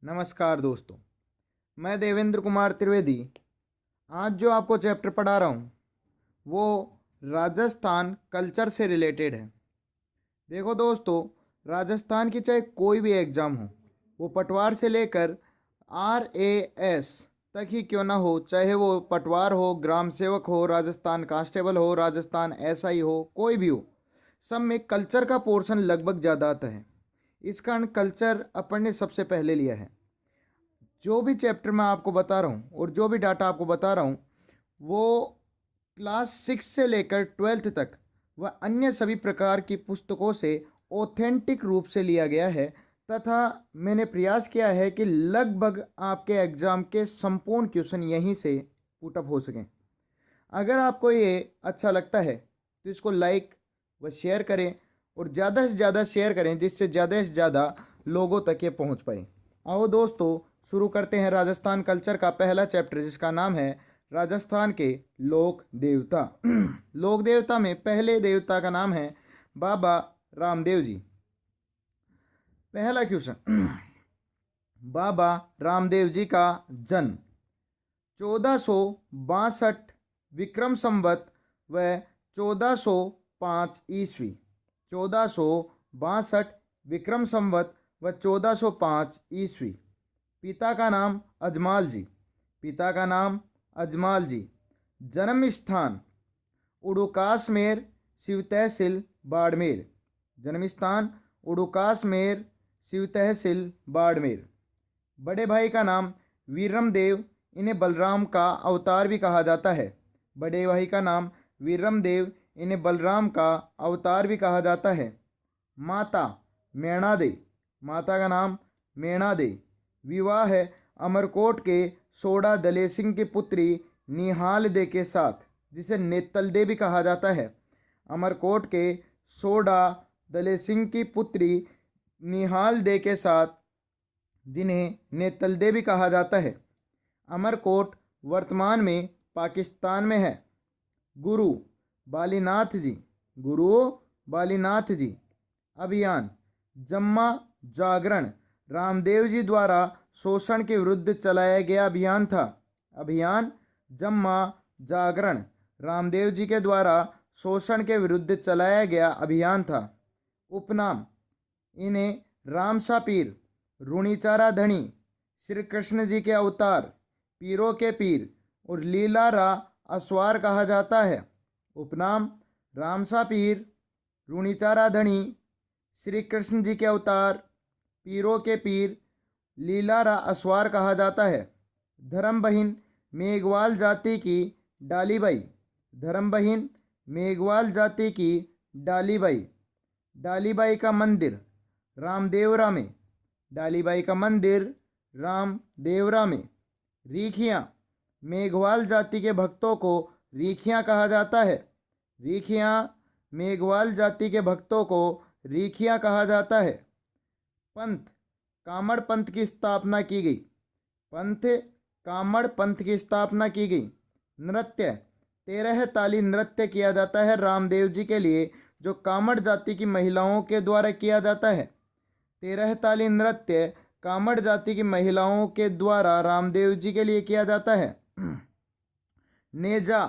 नमस्कार दोस्तों, मैं देवेंद्र कुमार त्रिवेदी। आज जो आपको चैप्टर पढ़ा रहा हूँ वो राजस्थान कल्चर से रिलेटेड है। देखो दोस्तों, राजस्थान की चाहे कोई भी एग्ज़ाम हो, वो पटवार से लेकर RAS तक ही क्यों ना हो, चाहे वो पटवार हो, ग्राम सेवक हो, राजस्थान कांस्टेबल हो, राजस्थान SI हो, कोई भी हो, सब में कल्चर का पोर्शन लगभग ज़्यादा आता है। इस कारण कल्चर अपन ने सबसे पहले लिया है। जो भी चैप्टर मैं आपको बता रहा हूँ और जो भी डाटा आपको बता रहा हूँ वो क्लास 6 से लेकर 12th तक व अन्य सभी प्रकार की पुस्तकों से ऑथेंटिक रूप से लिया गया है तथा मैंने प्रयास किया है कि लगभग आपके एग्ज़ाम के संपूर्ण क्वेश्चन यहीं से पुटअप हो सकें। अगर आपको ये अच्छा लगता है तो इसको लाइक व शेयर करें और ज़्यादा से ज़्यादा शेयर करें जिससे ज़्यादा से ज़्यादा लोगों तक ये पहुंच पाए। आओ दोस्तों, शुरू करते हैं राजस्थान कल्चर का पहला चैप्टर जिसका नाम है राजस्थान के लोक देवता। लोक देवता में पहले देवता का नाम है बाबा रामदेव जी। पहला क्वेश्चन, बाबा रामदेव जी का जन्म 1462 विक्रम संवत व 1405 ईस्वी। 1462 विक्रम संवत व 1405 ईस्वी। पिता का नाम अजमाल जी। पिता का नाम अजमाल जी। जन्म स्थान उड़ुकासमेर, शिव तहसील, बाड़मेर। जन्म स्थान उड़ुकासमेर, शिव तहसील, बाड़मेर। बड़े भाई का नाम वीरम देव, इन्हें बलराम का अवतार भी कहा जाता है। बड़े भाई का नाम वीरम देव, इन्हें बलराम का अवतार भी कहा जाता है। माता मैणा दे। माता का नाम मैणा दे। विवाह है अमरकोट के सोडा दले सिंह की पुत्री निहाल दे के साथ, जिसे नेतल दे भी कहा जाता है। अमरकोट के सोडा दले सिंह की पुत्री निहाल दे के साथ, जिन्हें नेतल दे भी कहा जाता है। अमरकोट वर्तमान में पाकिस्तान में है। गुरु बालीनाथ जी। गुरु बालीनाथ जी। अभियान जम्मा जागरण रामदेव जी द्वारा शोषण के विरुद्ध चलाया गया अभियान था। अभियान जम्मा जागरण रामदेव जी के द्वारा शोषण के विरुद्ध चलाया गया अभियान था। उपनाम इन्हें रामसा पीर, रूणीचारा धनी, श्री कृष्ण जी के अवतार, पीरों के पीर और लीला रा असवार कहा जाता है। उपनाम रामसा पीर, रूणीचारा धनी, श्री कृष्ण जी के अवतार, पीरों के पीर, लीलारा असवार कहा जाता है। धर्म बहिन मेघवाल जाति की डालीबाई। धर्म बहिन मेघवाल जाति की डालीबाई। डालीबाई का मंदिर रामदेवरा में। डालीबाई का मंदिर रामदेवरा में। रीखियाँ मेघवाल जाति के भक्तों को रीखियाँ कहा जाता है। रीखियाँ मेघवाल जाति के भक्तों को रीखियाँ कहा जाता है। पंथ कामड़ पंथ की स्थापना की गई। पंथ कामड़ पंथ की स्थापना की गई। नृत्य 13 ताली नृत्य किया जाता है रामदेव जी के लिए, जो कामड़ जाति की महिलाओं के द्वारा किया जाता है। 13 ताली नृत्य कामड़ जाति की महिलाओं के द्वारा रामदेव जी के लिए किया जाता है। नेजा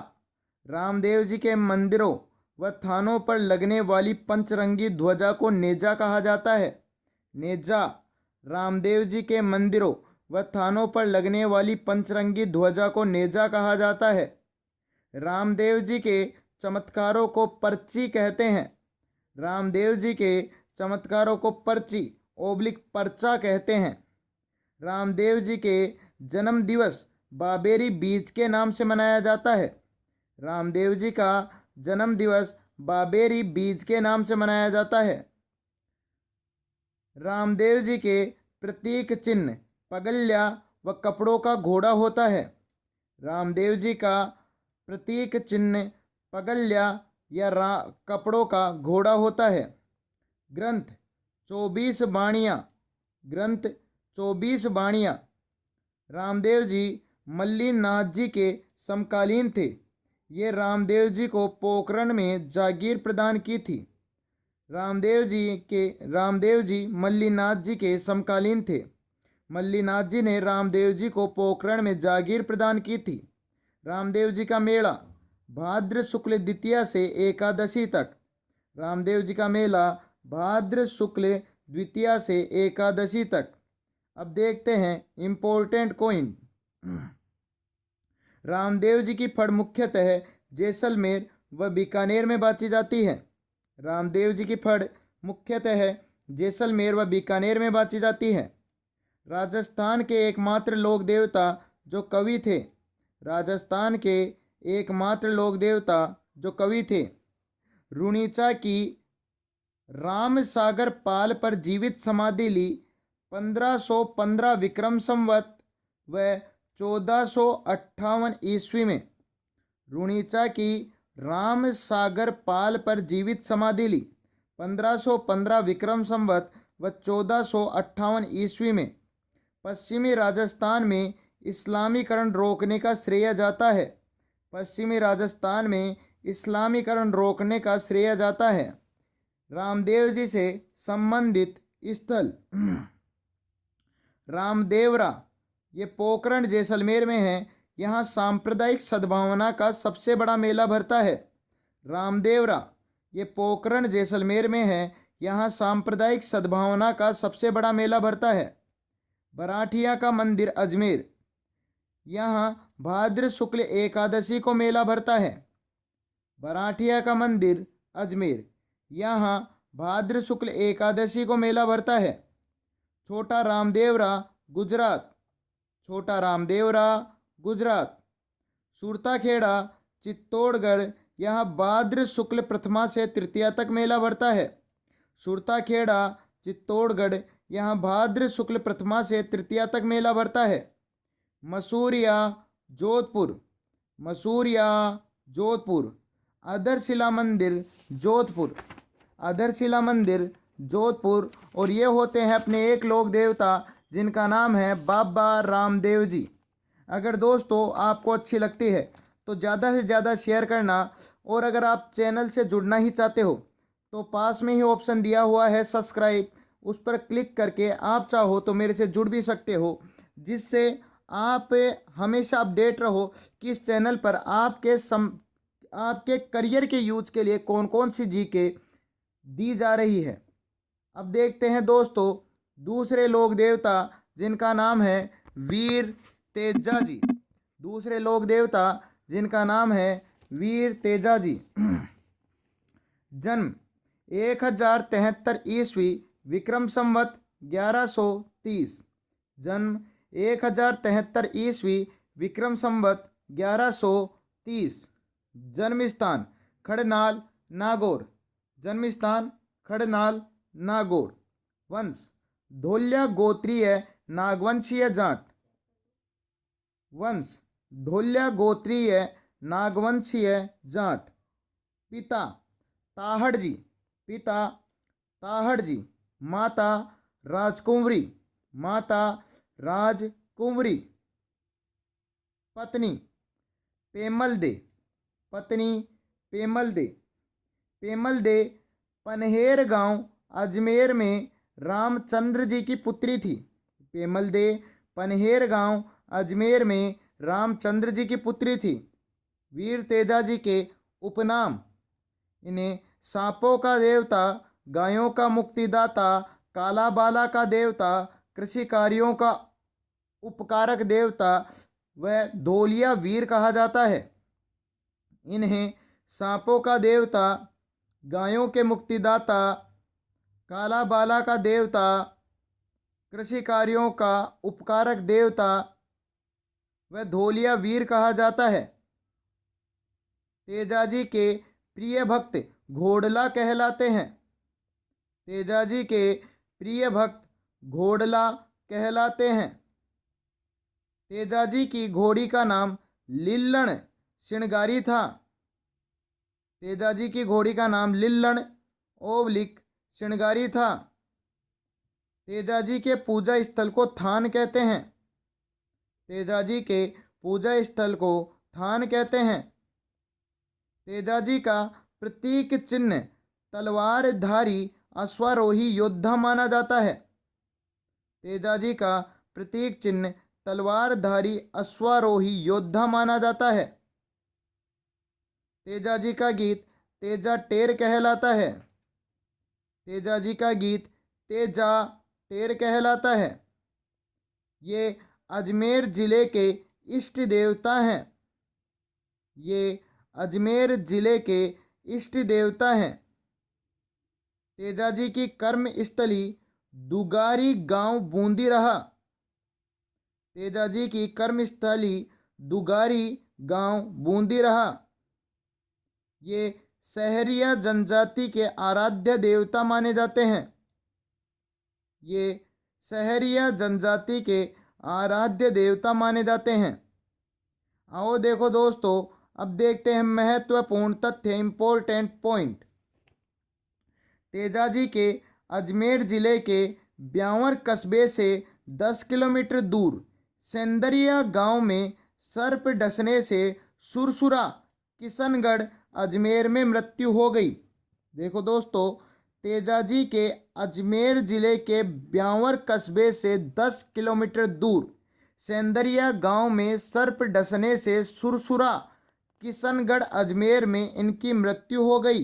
रामदेव जी के मंदिरों व थानों पर लगने वाली पंचरंगी ध्वजा को नेजा कहा जाता है। नेजा रामदेव जी के मंदिरों व थानों पर लगने वाली पंचरंगी ध्वजा को नेजा कहा जाता है। रामदेव जी के चमत्कारों को पर्ची कहते हैं। रामदेव जी के चमत्कारों को पर्ची ओब्लिक पर्चा कहते हैं। रामदेव जी के जन्म दिवस बाबेरी बीज के नाम से मनाया जाता है। रामदेव जी का जन्म दिवस बाबेरी बीज के नाम से मनाया जाता है। रामदेव जी के प्रतीक चिन्ह पगल्या व कपड़ों का घोड़ा होता है। रामदेव जी का प्रतीक चिन्ह पगल्या या कपड़ों का घोड़ा होता है। ग्रंथ 24 बाणियाँ। ग्रंथ 24 बाणियाँ। रामदेव जी मल्लीनाथ जी के समकालीन थे। ये रामदेव जी को पोखरण में जागीर प्रदान की थी। रामदेव जी मल्लीनाथ जी के समकालीन थे। मल्लीनाथ जी ने रामदेव जी को पोखरण में जागीर प्रदान की थी। रामदेव जी का मेला भाद्र शुक्ल द्वितीया से एकादशी तक। रामदेव जी का मेला भाद्र शुक्ल द्वितीया से एकादशी तक। अब देखते हैं इम्पोर्टेंट कोइन। रामदेव जी की फड़ मुख्यतः जैसलमेर व बीकानेर में बाची जाती है। रामदेव जी की फड़ मुख्यतः जैसलमेर व बीकानेर में बाची जाती है। राजस्थान के एकमात्र लोक देवता जो कवि थे। राजस्थान के एकमात्र लोक देवता जो कवि थे। रुणीचा की राम सागर पाल पर जीवित समाधि ली 1515 विक्रम संवत व 1458 ईस्वी में। रुणीचा की राम सागर पाल पर जीवित समाधि ली 1515 विक्रम संवत व 1458 ईस्वी में। पश्चिमी राजस्थान में इस्लामीकरण रोकने का श्रेय जाता है। पश्चिमी राजस्थान में इस्लामीकरण रोकने का श्रेय जाता है। रामदेव जी से संबंधित स्थल रामदेवरा, ये पोखरण जैसलमेर में है। यहाँ सांप्रदायिक सद्भावना का सबसे बड़ा मेला भरता है। रामदेवरा, ये पोखरण जैसलमेर में है। यहाँ सांप्रदायिक सद्भावना का सबसे बड़ा मेला भरता है। बराठिया का मंदिर अजमेर, यहाँ भाद्र शुक्ल एकादशी को मेला भरता है। बराठिया का मंदिर अजमेर, यहाँ भाद्र शुक्ल एकादशी को मेला भरता है। छोटा रामदेवरा गुजरात, छोटा रामदेवरा गुजरात। सुरताखेड़ा चित्तौड़गढ़, यहाँ भाद्र शुक्ल प्रथमा से तृतीया तक मेला भरता है। सुरताखेड़ा चित्तौड़गढ़, यहाँ भाद्र शुक्ल प्रथमा से तृतीया तक मेला भरता है। मसूरिया जोधपुर, मसूरिया जोधपुर। अधरशिला मंदिर जोधपुर, अधरशिला मंदिर जोधपुर। और ये होते हैं अपने एक लोक देवता जिनका नाम है बाबा रामदेव जी। अगर दोस्तों आपको अच्छी लगती है तो ज़्यादा से ज़्यादा शेयर करना। और अगर आप चैनल से जुड़ना ही चाहते हो तो पास में ही ऑप्शन दिया हुआ है सब्सक्राइब, उस पर क्लिक करके आप चाहो तो मेरे से जुड़ भी सकते हो, जिससे आप हमेशा अपडेट रहो कि इस चैनल पर आपके करियर के यूज के लिए कौन कौन सी जीके दी जा रही है। अब देखते हैं दोस्तों दूसरे लोक देवता जिनका नाम है वीर तेजा जी। दूसरे लोक देवता जिनका नाम है वीर तेजा जी। जन्म 1073 ईस्वी विक्रम संवत 1130। जन्म 1073 ईस्वी विक्रम संवत 1130। जन्म स्थान खड़नाल नागौर, जन्म स्थान खड़नाल नागौर। वंश धोल्या गोत्रीय नागवंशीय जाट, वंश धोल्या गोत्रीय नागवंशीय जाट। पिता ताहड़ जी, पिता ताहड़ जी। माता राजकुंवरी, माता राजकुंवरी। पत्नी पेमल दे, पत्नी पेमल दे। पेमल दे पनहेर गांव अजमेर में रामचंद्र जी की पुत्री थी। पेमल दे पनहेर गांव अजमेर में रामचंद्र जी की पुत्री थी। वीर तेजा जी के उपनाम, इन्हें सांपों का देवता, गायों का मुक्तिदाता, काला बाला का देवता, कृषि कार्यों का उपकारक देवता व धोलिया वीर कहा जाता है। इन्हें सांपों का देवता, गायों के मुक्तिदाता, काला बाला का देवता, कृषि कार्यों का उपकारक देवता व धोलिया वीर कहा जाता है। तेजाजी के प्रिय भक्त घोड़ला कहलाते हैं। तेजाजी के प्रिय भक्त घोड़ला कहलाते हैं। तेजाजी की घोड़ी का नाम लिल्लण श्रृंगारी था। तेजाजी की घोड़ी का नाम लिल्लण ओवलिक श्रृंगारी था। तेजाजी के पूजा स्थल को थान कहते हैं। तेजाजी के पूजा स्थल को थान कहते हैं। तेजाजी का प्रतीक चिन्ह तलवारधारी अश्वारोही योद्धा माना जाता है। तेजाजी का प्रतीक चिन्ह तलवारधारी अश्वारोही योद्धा माना जाता है। तेजाजी का गीत तेजा टेर कहलाता है। तेजाजी का गीत तेजा टेर कहलाता है। ये अजमेर जिले के इष्ट देवता हैं। ये अजमेर जिले के इष्ट देवता हैं। तेजाजी की कर्म स्थली दुगारी गांव बूंदी रहा। तेजाजी की कर्म स्थली दुगारी गांव बूंदी रहा। ये सहरिया जनजाति के आराध्य देवता माने जाते हैं। ये सहरिया जनजाति के आराध्य देवता माने जाते हैं। आओ देखो दोस्तों, अब देखते हैं महत्वपूर्ण तथ्य, इंपॉर्टेंट पॉइंट। तेजाजी के अजमेर जिले के ब्यावर कस्बे से 10 किलोमीटर दूर सेंदरिया गांव में सर्प डसने से सुरसुरा किशनगढ़ अजमेर में मृत्यु हो गई। देखो दोस्तों, तेजाजी के अजमेर जिले के ब्यावर कस्बे से 10 किलोमीटर दूर सेंदरिया गांव में सर्प डसने से सुरसुरा किशनगढ़ अजमेर में इनकी मृत्यु हो गई।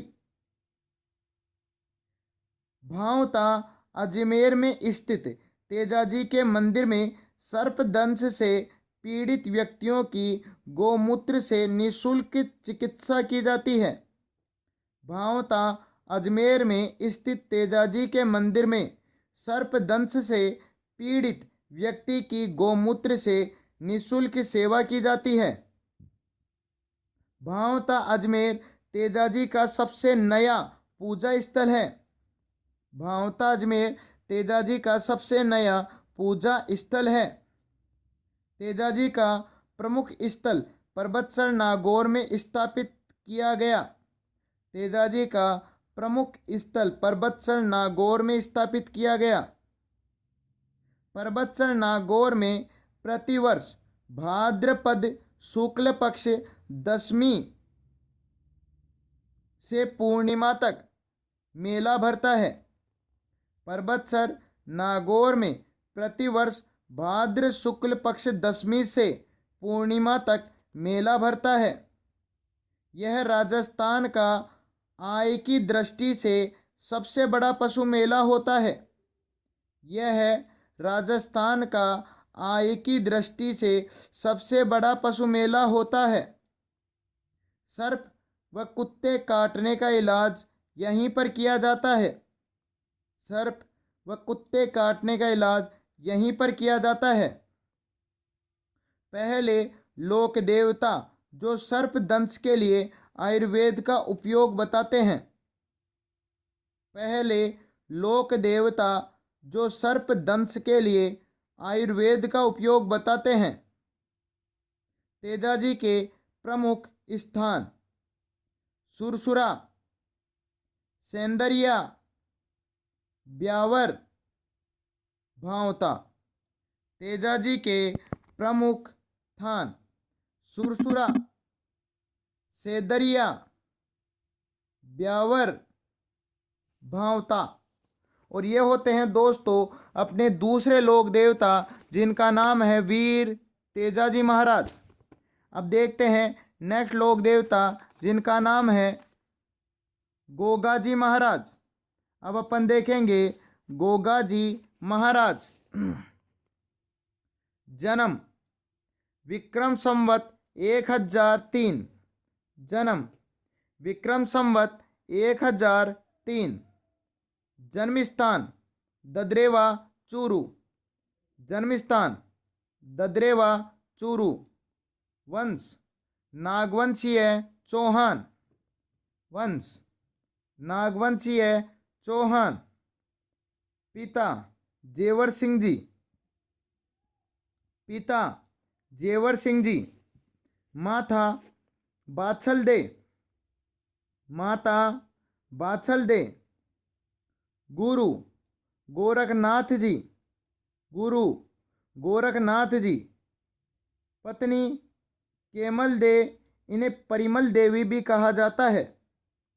भांवता अजमेर में स्थित तेजाजी के मंदिर में सर्पदंश से पीड़ित व्यक्तियों की गौमूत्र से निःशुल्क चिकित्सा की जाती है। भांवता अजमेर में स्थित तेजाजी के मंदिर में सर्पदंश से पीड़ित व्यक्ति की गौमूत्र से निःशुल्क सेवा की जाती है। भांवता अजमेर तेजाजी का सबसे नया पूजा स्थल है। भांवता अजमेर तेजाजी का सबसे नया पूजा स्थल है। तेजाजी का प्रमुख स्थल पर्वतसर नागौर में स्थापित किया गया। तेजाजी का प्रमुख स्थल पर्वतसर नागौर में स्थापित किया गया। पर्वतसर नागौर में प्रतिवर्ष भाद्रपद शुक्ल पक्ष दशमी से पूर्णिमा तक मेला भरता है। पर्वतसर नागौर में प्रतिवर्ष भाद्र शुक्ल पक्ष दशमी से पूर्णिमा तक मेला भरता है। यह राजस्थान का आय की दृष्टि से सबसे बड़ा पशु मेला होता है। यह राजस्थान का आय की दृष्टि से सबसे बड़ा पशु मेला होता है। सर्प व कुत्ते काटने का इलाज यहीं पर किया जाता है। सर्प व कुत्ते काटने का इलाज यहीं पर किया जाता है। पहले लोक देवता जो सर्प दंश के लिए आयुर्वेद का उपयोग बताते हैं। पहले लोक देवता जो सर्प दंश के लिए आयुर्वेद का उपयोग बताते हैं। तेजाजी के प्रमुख स्थान सुरसुरा, सेंदरिया, ब्यावर, भांवता। तेजाजी के प्रमुख स्थान सुरसुरा, सेंदरिया, ब्यावर, भांवता। और ये होते हैं दोस्तों अपने दूसरे लोक देवता जिनका नाम है वीर तेजाजी महाराज। अब देखते हैं नेक्स्ट लोक देवता जिनका नाम है गोगाजी महाराज। अब अपन देखेंगे गोगाजी महाराज। जन्म विक्रम संवत 1003। जन्म विक्रम संवत 1003। जन्म स्थान ददरेवा चूरू। जन्म स्थान ददरेवा चूरू। वंश नागवंशीय चौहान। वंश नागवंशीय चौहान। पिता जेवर सिंह जी। पिता जेवर सिंह जी। माता बाछल दे। माता बाछल दे। गुरु गोरखनाथ जी। गुरु गोरखनाथ जी। पत्नी केमल दे, इन्हें परिमल देवी भी कहा जाता है।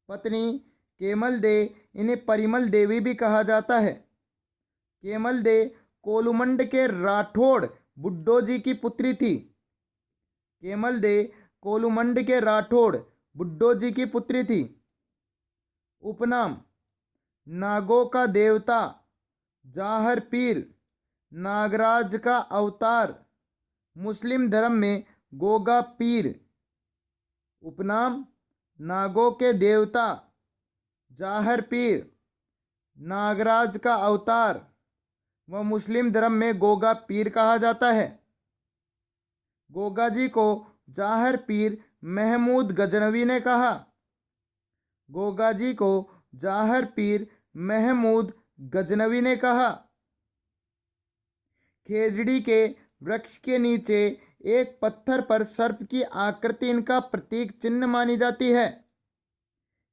पत्नी केमल दे, इन्हें परिमल देवी भी कहा जाता है। केमल दे कोलुमंड के राठौड़ बुड्ढो जी की पुत्री थी। केमल दे कोलुमंड के राठौड़ बुड्ढो जी की पुत्री थी। उपनाम: नागों का देवता, जाहर पीर, नागराज का अवतार, मुस्लिम धर्म में गोगा पीर। उपनाम: नागों के देवता, जाहर पीर, नागराज का अवतार व मुस्लिम धर्म में गोगा पीर कहा जाता है। गोगा जी को जाहर पीर महमूद गजनवी ने कहा। गोगा जी को जाहर पीर महमूद गजनवी ने कहा। खेजड़ी के वृक्ष के नीचे एक पत्थर पर सर्प की आकृति इनका प्रतीक चिन्ह मानी जाती है।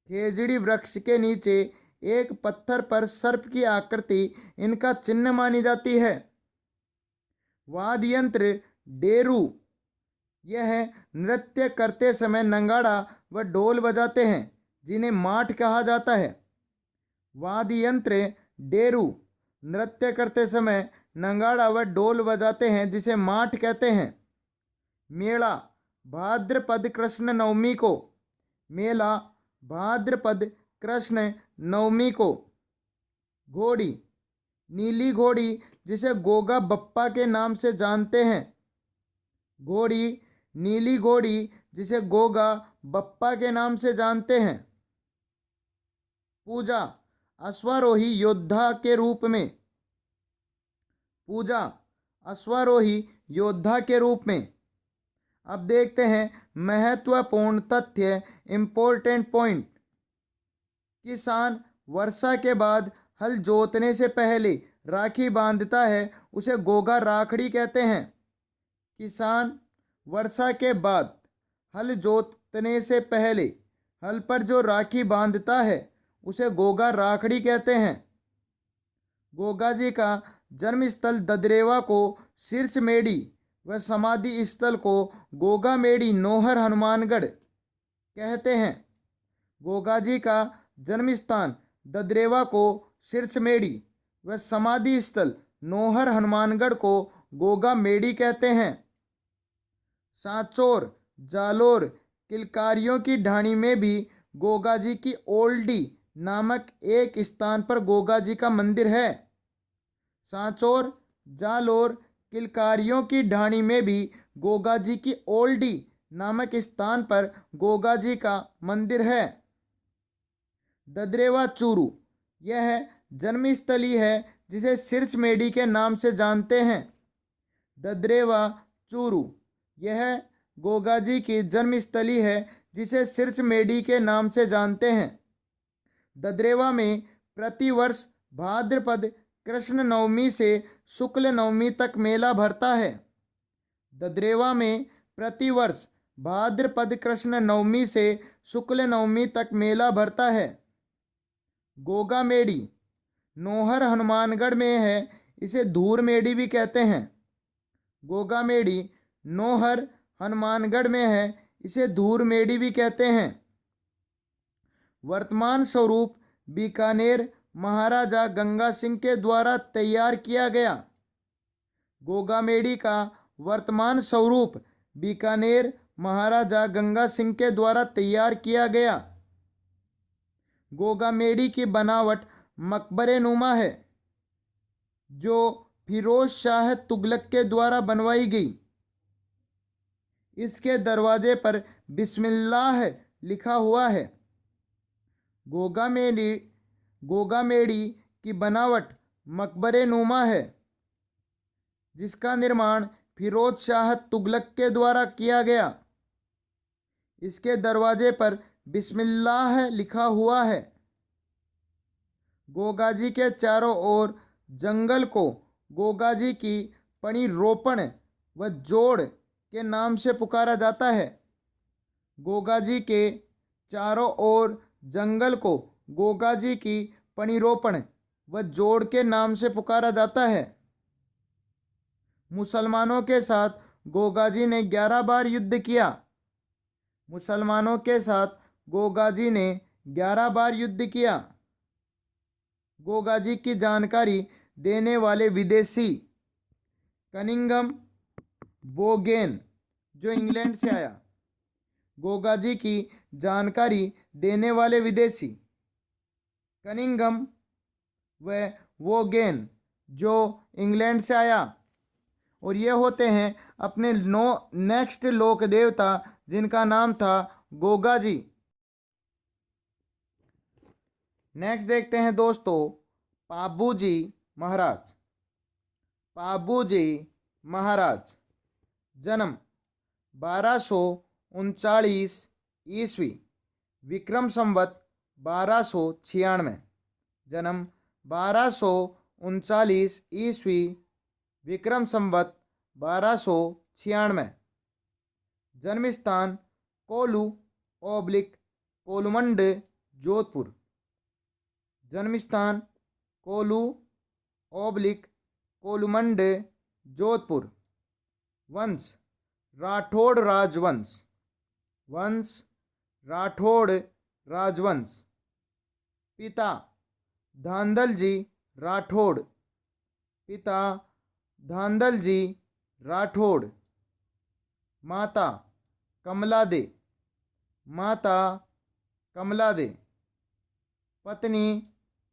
खेजड़ी वृक्ष के नीचे एक पत्थर पर सर्प की आकृति इनका चिन्ह मानी जाती है। वाद्य यंत्र डेरू, यह नृत्य करते समय नंगाड़ा व ढोल बजाते हैं जिन्हें माठ कहा जाता है। वाद्य यंत्र डेरू नृत्य करते समय नंगाड़ा व ढोल बजाते हैं जिसे माठ कहते हैं। मेला भाद्रपद कृष्ण नवमी को, मेला भाद्रपद कृष्ण नवमी को। घोड़ी, नीली घोड़ी जिसे गोगा बप्पा के नाम से जानते हैं। घोड़ी, नीली घोड़ी जिसे गोगा बप्पा के नाम से जानते हैं। पूजा अश्वारोही योद्धा के रूप में, पूजा अश्वारोही योद्धा के रूप में। अब देखते हैं महत्वपूर्ण तथ्य, इम्पोर्टेंट पॉइंट। किसान वर्षा के बाद हल जोतने से पहले राखी बांधता है, उसे गोगा राखड़ी कहते हैं। किसान वर्षा के बाद हल जोतने से पहले हल पर जो राखी बांधता है उसे गोगा राखड़ी कहते हैं। गोगा जी का जन्म स्थल ददरेवा को शीर्ष मेड़ी व समाधि स्थल को गोगा मेड़ी नौहर हनुमानगढ़ कहते हैं। गोगा जी का जन्म स्थान ददरेवा को शीर्ष मेड़ी व समाधि स्थल नौहर हनुमानगढ़ को गोगा मेड़ी कहते हैं। सांचौर, जालोर, किलकारियों की ढाणी में भी गोगा जी की ओल्डी नामक एक स्थान पर गोगा जी का मंदिर है। सांचौर, जालोर, किलकारियों की ढाणी में भी गोगा जी की ओल्डी नामक स्थान पर गोगा जी का मंदिर है। ददरेवा चूरू, यह जन्मस्थली है जिसे शीर्ष मेड़ी के नाम से जानते हैं। ददरेवा चूरू, यह गोगा जी की जन्मस्थली है जिसे शीर्ष मेड़ी के नाम से जानते हैं। ददरेवा में प्रतिवर्ष भाद्रपद कृष्ण नवमी से शुक्ल नवमी तक मेला भरता है। ददरेवा में प्रतिवर्ष भाद्रपद कृष्ण नवमी से शुक्ल नवमी तक मेला भरता है। गोगा मेड़ी नौहर हनुमानगढ़ में है, इसे धूर मेड़ी भी कहते हैं। गोगा मेड़ी नौहर हनुमानगढ़ में है, इसे धूर मेड़ी भी कहते हैं। वर्तमान स्वरूप बीकानेर महाराजा गंगा सिंह के द्वारा तैयार किया गया। गोगा मेड़ी का वर्तमान स्वरूप बीकानेर महाराजा गंगा सिंह के द्वारा तैयार किया गया। गोगा मेड़ी की बनावट मकबरे नुमा है जो फिरोज शाह तुगलक के द्वारा बनवाई गई। इसके दरवाजे पर बिस्मिल्लाह लिखा हुआ है। गोगा मेड़ी की बनावट मकबरे नुमा है जिसका निर्माण फिरोज शाह तुगलक के द्वारा किया गया। इसके दरवाजे पर बिस्मिल्लाह लिखा हुआ है। गोगा जी के चारों ओर जंगल को गोगा जी की पणी रोपण व जोड़ के नाम से पुकारा जाता है। गोगा जी के चारों ओर जंगल को गोगा जी की पणिरोपण व जोड़ के नाम से पुकारा जाता है। मुसलमानों के साथ गोगा जी ने 11 बार युद्ध किया। मुसलमानों के साथ गोगा जी ने 11 बार युद्ध किया। गोगा जी की जानकारी देने वाले विदेशी। कनिंगम बोगेन जो इंग्लैंड से आया। गोगा जी की जानकारी देने वाले विदेशी। कनिंगम व वोगेन जो इंग्लैंड से आया। और ये होते हैं अपने नेक्स्ट लोक देवता जिनका नाम था गोगा जी। नेक्स्ट देखते हैं दोस्तों पाबू जी महाराज। पाबू जी महाराज जन्म 1239 ईस्वी विक्रम संवत 1296। जन्म 1239 ईस्वी विक्रम संवत 1296। जन्म स्थान कोलू ओब्लिक कोलुमंड जोधपुर। जन्म स्थान कोलू ओब्लिक कोलुमंड जोधपुर। वंश राठौड़ राजवंश। वंश राठौड़ राजवंश। पिता धांधल जी राठौड़। पिता धांधल जी राठौड़। माता कमला दे। माता कमला दे। पत्नी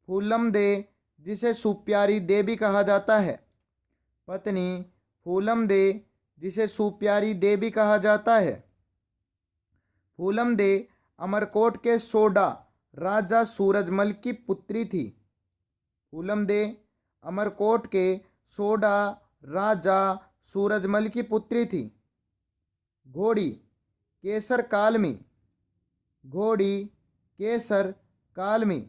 फूलम दे जिसे सुप्यारी दे भी कहा जाता है। पत्नी फूलम दे जिसे सुप्यारी दे भी कहा जाता है। फूलम दे अमरकोट के सोडा राजा सूरजमल की पुत्री थी। फूलम दे अमरकोट के सोडा राजा सूरजमल की पुत्री थी। घोड़ी केसर कालमी। घोड़ी केसर कालमी।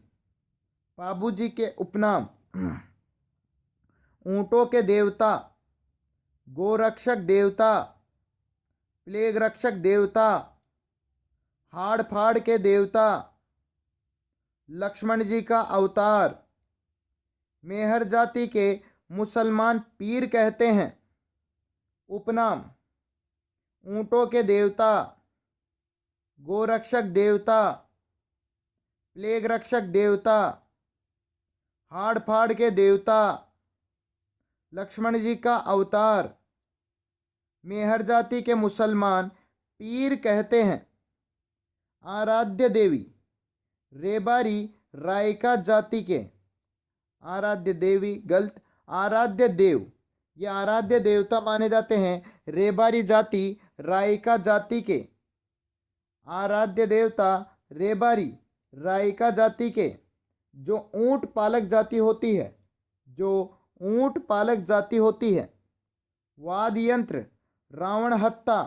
पाबूजी के उपनाम ऊंटों के देवता, गोरक्षक देवता, प्लेग रक्षक देवता, हाड़ फाड़ के देवता, लक्ष्मण जी का अवतार, मेहर जाति के मुसलमान पीर कहते हैं। उपनाम ऊंटों के देवता, गोरक्षक देवता, प्लेग रक्षक देवता, हाड़ फाड़ के देवता, लक्ष्मण जी का अवतार, मेहर जाति के मुसलमान पीर कहते हैं। आराध्य देवी रेबारी रायका जाति के। आराध्य देवी गलत, आराध्य देव, ये आराध्य देवता माने जाते हैं रेबारी जाति रायका जाति के। आराध्य देवता रेबारी रायका जाति के जो ऊंट पालक जाति होती है। जो ऊंट पालक जाति होती है। वाद्य यंत्र रावण हत्ता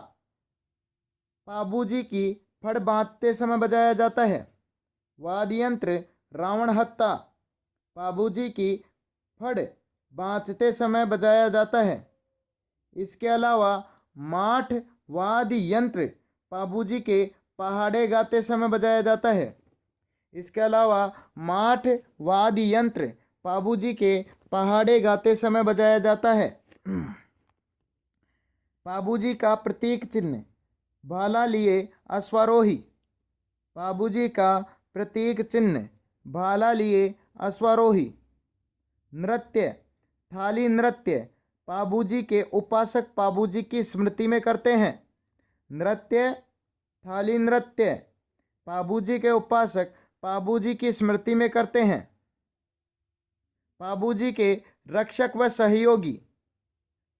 पाबूजी की फड़ बांधते समय बजाया जाता है। वाद्य यंत्र रावण हत्ता पाबूजी की फड़ बांधते समय बजाया जाता है। इसके अलावा माठ वाद्य यंत्र पाबूजी के पहाड़े गाते समय बजाया जाता है। इसके अलावा माठ वाद्य यंत्र पाबूजी के पहाड़े गाते समय बजाया जाता है। पाबूजी का प्रतीक चिन्ह भाला लिए अश्वारोही। पाबूजी का प्रतीक चिन्ह भाला लिए अश्वारोही। नृत्य थाली नृत्य पाबूजी के उपासक पाबूजी की स्मृति में करते हैं। नृत्य थाली नृत्य पाबूजी के उपासक पाबूजी की स्मृति में करते हैं। पाबूजी के रक्षक व सहयोगी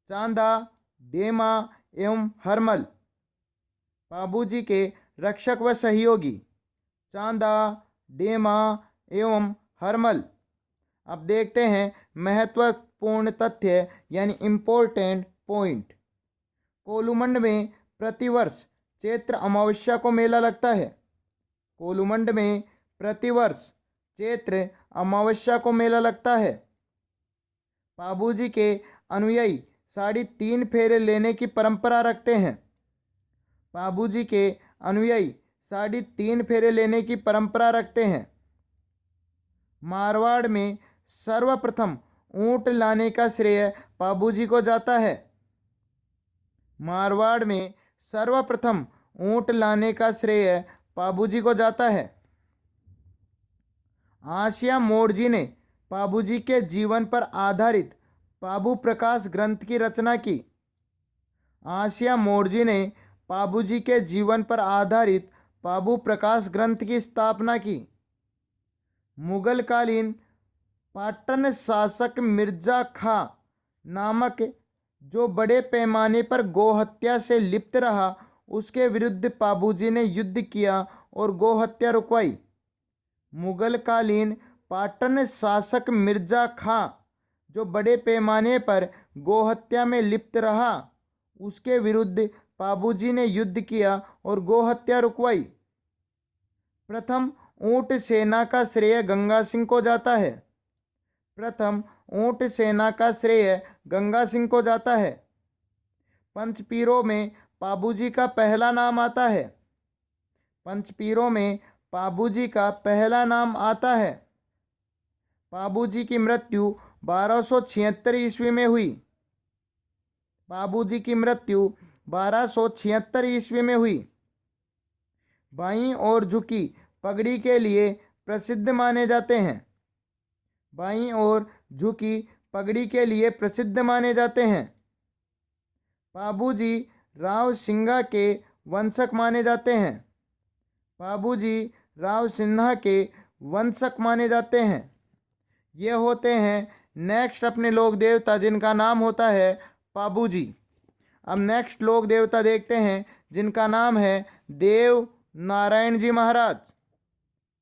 चांदा, डेमा एवं हरमल। पाबूजी के रक्षक व सहयोगी चांदा, डेमा एवं हरमल। अब देखते हैं महत्वपूर्ण तथ्य यानी इम्पोर्टेंट पॉइंट। कोलुमंड में प्रतिवर्ष चैत्र अमावस्या को मेला लगता है। कोलुमंड में प्रतिवर्ष चैत्र अमावस्या को मेला लगता है। पाबूजी के अनुयायी 3.5 फेरे लेने की परंपरा रखते हैं। पाबूजी के अनुयायी 3.5 फेरे लेने की परंपरा रखते हैं। मारवाड़ में सर्वप्रथम ऊंट लाने का श्रेय पाबूजी को जाता है। मारवाड़ में सर्वप्रथम ऊंट लाने का श्रेय पाबूजी को जाता है। आसिया मोड़जी ने पाबूजी के जीवन पर आधारित पाबू प्रकाश ग्रंथ की रचना की? आसिया मोड़जी ने पाबूजी के जीवन पर आधारित पाबू प्रकाश ग्रंथ की स्थापना की। मुगल कालीन पाटन शासक मिर्जा खां नामक जो बड़े पैमाने पर गोहत्या से लिप्त रहा, उसके विरुद्ध पाबूजी ने युद्ध किया और गोहत्या रुकवाई। मुगल कालीन पाटन शासक मिर्जा खां जो बड़े पैमाने पर गोहत्या में लिप्त रहा, उसके विरुद्ध पाबूजी ने युद्ध किया और गोहत्या रुकवाई। प्रथम ऊंट सेना का श्रेय गंगा सिंह को जाता है। प्रथम ऊंट सेना का श्रेय गंगा सिंह को जाता है। पंचपीरों में पाबूजी का पहला नाम आता है। पंचपीरों में पाबूजी का पहला नाम आता है। पाबूजी की मृत्यु 1276 ईस्वी में हुई। पाबूजी की मृत्यु 1276 ईस्वी में हुई। बाईं ओर झुकी पगड़ी के लिए प्रसिद्ध माने जाते हैं। बाईं ओर झुकी पगड़ी के लिए प्रसिद्ध माने जाते हैं। पाबूजी राव सिंघा के वंशक माने जाते हैं। पाबूजी राव सिन्हा के वंशक माने जाते हैं। ये होते हैं नेक्स्ट अपने लोक देवता जिनका नाम होता है पाबूजी। अब नेक्स्ट लोक देवता देखते हैं जिनका नाम है देव नारायण जी महाराज।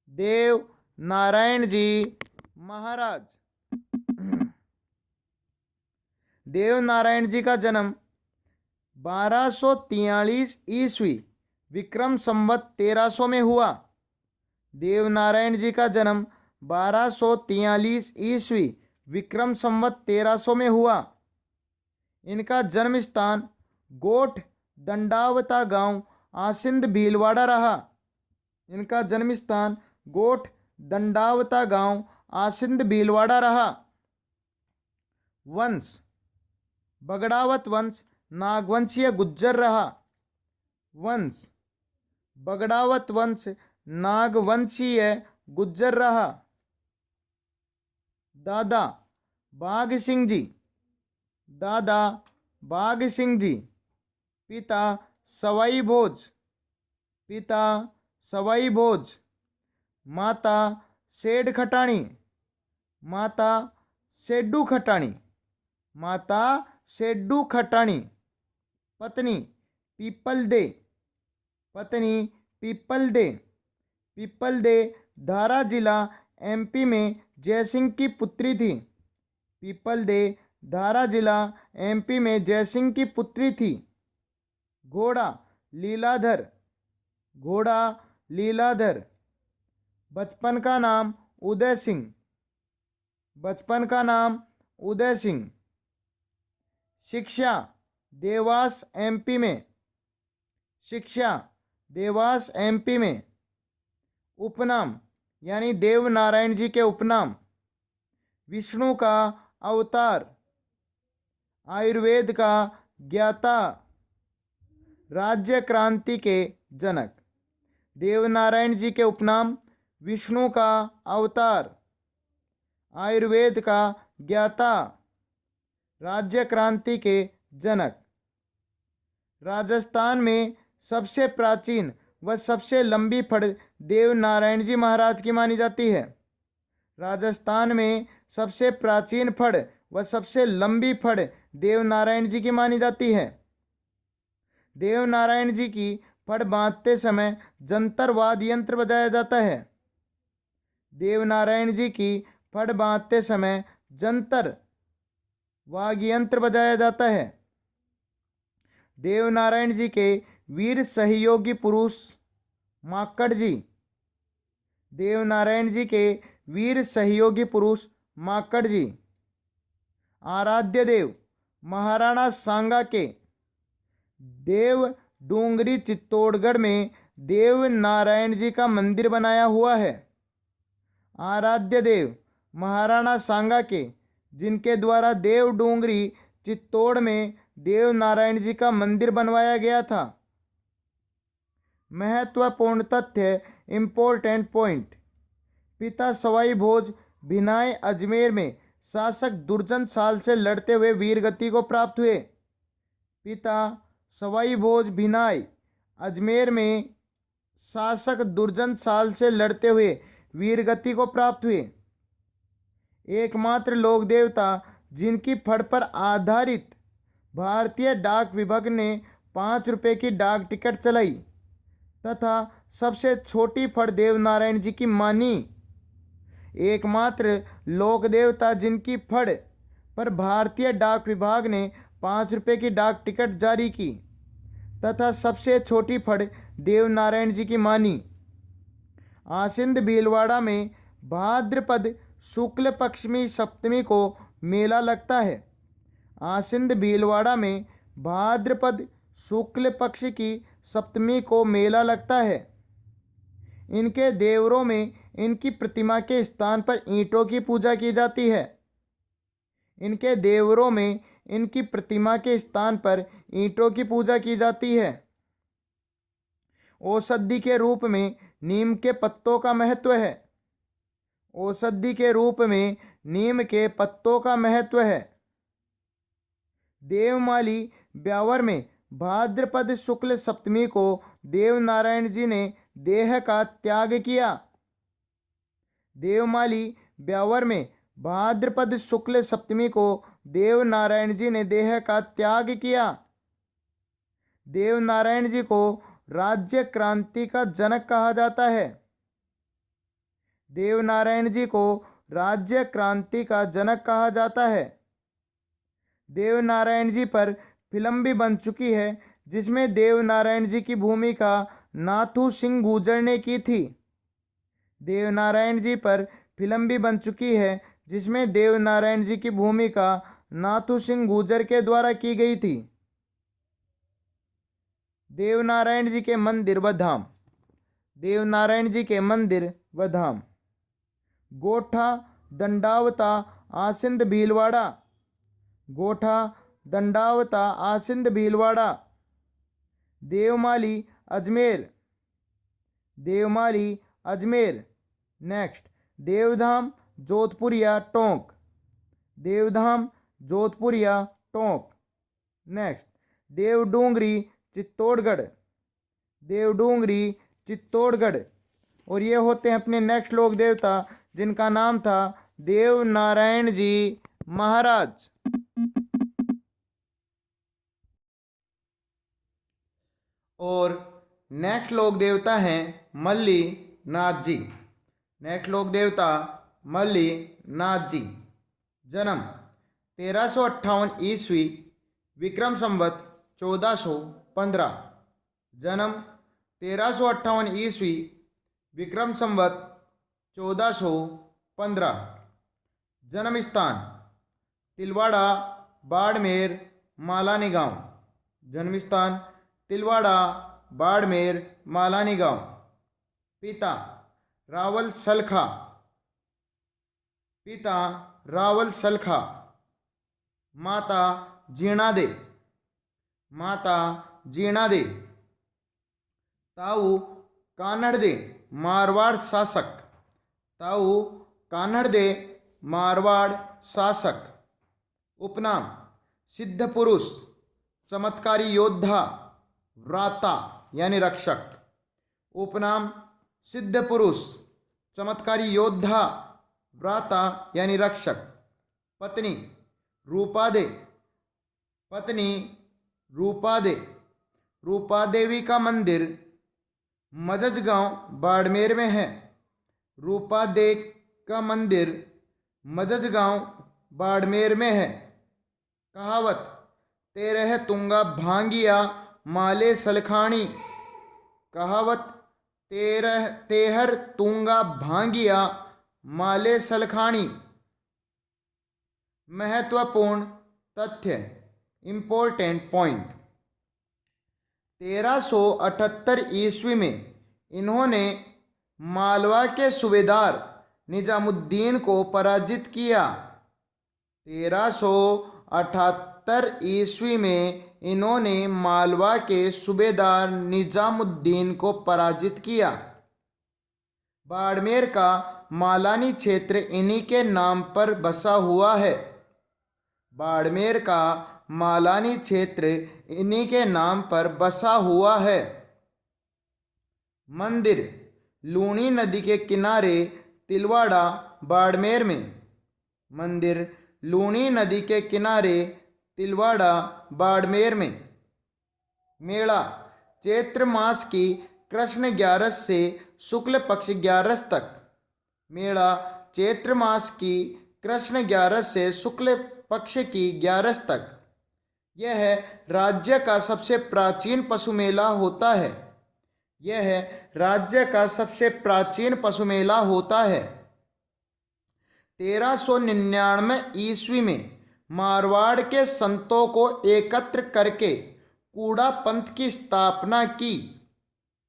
देव नारायण जी महाराज। देव नारायण जी का जन्म 1243 ईस्वी विक्रम संवत 1300 में हुआ। देव नारायण जी का जन्म 1243 ईस्वी विक्रम संवत 1300 में हुआ। इनका जन्म स्थान गोठ दंडावता गांव आसिंद भीलवाड़ा रहा। इनका जन्म स्थान गोठ दंडावता गांव आसिंद भीलवाड़ा रहा। वंश बगड़ावत वंश नागवंशीय गुज्जर रहा। वंश बगड़ावत वंश नागवंशीय गुज्जर रहा। दादा बाघ सिंह जी। दादा बाघ सिंह जी। पिता सवाई भोज। पिता सवाई भोज। माता सेठ खटाणी। माता सेड्डू खटाणी। माता सेड्डू खटाणी। पत्नी पीपल दे। पत्नी पीपल दे। पीपल दे धारा जिला एमपी में जयसिंह की पुत्री थी। पीपल दे धारा जिला एमपी में जयसिंह की पुत्री थी। घोड़ा लीलाधर। घोड़ा लीलाधर। बचपन का नाम उदय सिंह। बचपन का नाम उदय सिंह। शिक्षा देवास एमपी में। शिक्षा देवास एमपी में। उपनाम यानी देव नारायण जी के उपनाम। विष्णु का अवतार। आयुर्वेद का ज्ञाता। राज्य क्रांति के जनक। देव नारायण जी के उपनाम विष्णु का अवतार, आयुर्वेद का ज्ञाता, राज्य क्रांति के जनक। राजस्थान में सबसे प्राचीन व सबसे लंबी फड़ देव नारायण जी महाराज की मानी जाती है। राजस्थान में सबसे प्राचीन फड़ व सबसे लंबी फड़ देव नारायण जी की मानी जाती है। देव नारायण जी की फड़ बांधते समय जंतर वाद्य यंत्र बजाया जाता है। देव नारायण जी की फड़ बांधते समय जंतर वाद्य यंत्र बजाया जाता है। देव नारायण जी के वीर सहयोगी पुरुष माकड़ जी। देव नारायण जी के वीर सहयोगी पुरुष माकड़ जी। आराध्य देव महाराणा सांगा के। देव डूंगरी चित्तौड़गढ़ में देव नारायण जी का मंदिर बनाया हुआ है। आराध्य देव महाराणा सांगा के, जिनके द्वारा देव डूंगरी चित्तौड़ में देव नारायण जी का मंदिर बनवाया गया था। महत्वपूर्ण तथ्य, इम्पोर्टेंट पॉइंट। पिता सवाई भोज भिनाई अजमेर में शासक दुर्जन साल से लड़ते हुए वीरगति को प्राप्त हुए। पिता सवाई भोज भिनाई अजमेर में शासक दुर्जन साल से लड़ते हुए वीरगति को प्राप्त हुए। एकमात्र लोक देवता जिनकी फड़ पर आधारित भारतीय डाक विभाग ने 5 रुपये की डाक टिकट चलाई तथा सबसे छोटी फड़ देवनारायण जी की मानी। एकमात्र लोक देवता जिनकी फड़ पर भारतीय डाक विभाग ने 5 रुपये की डाक टिकट जारी की तथा सबसे छोटी फड़ देवनारायण जी की मानी। आसिंद भीलवाड़ा में भाद्रपद शुक्ल पक्षमी सप्तमी को मेला लगता है। आसिंद भीलवाड़ा में भाद्रपद शुक्ल पक्ष की सप्तमी को मेला लगता है। इनके देवरों में इनकी प्रतिमा के स्थान पर ईंटों की पूजा की जाती है। इनके देवरों में इनकी प्रतिमा के स्थान पर ईंटों की पूजा की जाती है। औषधि के रूप में नीम के पत्तों का महत्व है। औषधि के रूप में नीम के पत्तों का महत्व है। देवमाली ब्यावर में भाद्रपद शुक्ल सप्तमी को देवनारायण जी ने देह का त्याग किया। देवमाली ब्यावर में भाद्रपद शुक्ल सप्तमी को देवनारायण जी ने देह का त्याग किया। देवनारायण जी को राज्य क्रांति का जनक कहा जाता है। देवनारायण जी को राज्य क्रांति का जनक कहा जाता है। देवनारायण जी पर फिल्म भी बन चुकी है जिसमें देवनारायण जी की भूमिका नाथू सिंह गुर्जर ने की थी। देवनारायण जी पर फिल्म भी बन चुकी है जिसमें देवनारायण जी की भूमिका नाथू सिंह गुर्जर के द्वारा की गई थी। देवनारायण जी के मंदिर व धाम। देवनारायण जी के मंदिर व धाम। गोठा दंडावता आसिंद भीलवाड़ा। गोठा दंडावता आसिंद भीलवाड़ा। देवमाली अजमेर। देवमाली अजमेर। नेक्स्ट देवधाम जोधपुरिया टोंक। देवधाम जोधपुरिया टोंक। नेक्स्ट देवडूंगरी चित्तौड़गढ़। देवडूंगरी चित्तौड़गढ़। और ये होते हैं अपने नेक्स्ट लोक देवता जिनका नाम था देवनारायण जी महाराज। और नेक्स्ट लोक देवता हैं मल्ली नाथ जी। नेक्स्ट लोक देवता मल्ली नाथ जी। जन्म 1358 ईस्वी विक्रम संवत 1415। जन्म 1358 ईस्वी विक्रम संवत 1415। जन्म स्थान तिलवाड़ा बाड़मेर मालानी गांव। जन्म स्थान तिलवाड़ा बाड़मेर मालानी गांव। पिता रावल सलखा। पिता रावल सलखा। माता जीणा दे। माता जीणा दे। ताऊ कान्हड़ दे मारवाड़ शासक। ताऊ कान्हड़ दे मारवाड़ शासक। उपनाम सिद्ध पुरुष चमत्कारी योद्धा व्राता यानी रक्षक। उपनाम सिद्ध पुरुष चमत्कारी योद्धा व्राता यानी रक्षक। पत्नी रूपा दे। पत्नी रूपा दे। रूपा देवी का मंदिर मजजगांव बाड़मेर में है। रूपा दे का मंदिर मजजगांव बाड़मेर में है। कहावत तेरह तुंगा भांगिया माले सलखानी। कहावत तेहर तुंगा भांगिया माले सलखानी। महत्वपूर्ण तथ्य इम्पोर्टेंट पॉइंट। 1378 ईस्वी में इन्होंने मालवा के सूबेदार निजामुद्दीन को पराजित किया। 1378 ईस्वी में इन्होंने मालवा के सूबेदार निजामुद्दीन को पराजित किया। बाड़मेर का मालानी क्षेत्र इन्हीं के नाम पर बसा हुआ है। बाड़मेर का मालानी क्षेत्र इन्हीं के नाम पर बसा हुआ है। मंदिर लूनी नदी के किनारे तिलवाड़ा बाड़मेर में। मंदिर लूनी नदी के किनारे तिलवाड़ा बाड़मेर में। मेला चैत्र मास की कृष्ण 11 से शुक्ल पक्ष 11 तक। मेला चैत्र मास की कृष्ण 11 से शुक्ल पक्ष की 11 तक। यह राज्य का सबसे प्राचीन पशु मेला होता है। यह राज्य का सबसे प्राचीन पशु मेला होता है। 1399 ईस्वी में मारवाड़ के संतों को एकत्र करके कूड़ा पंथ की स्थापना की।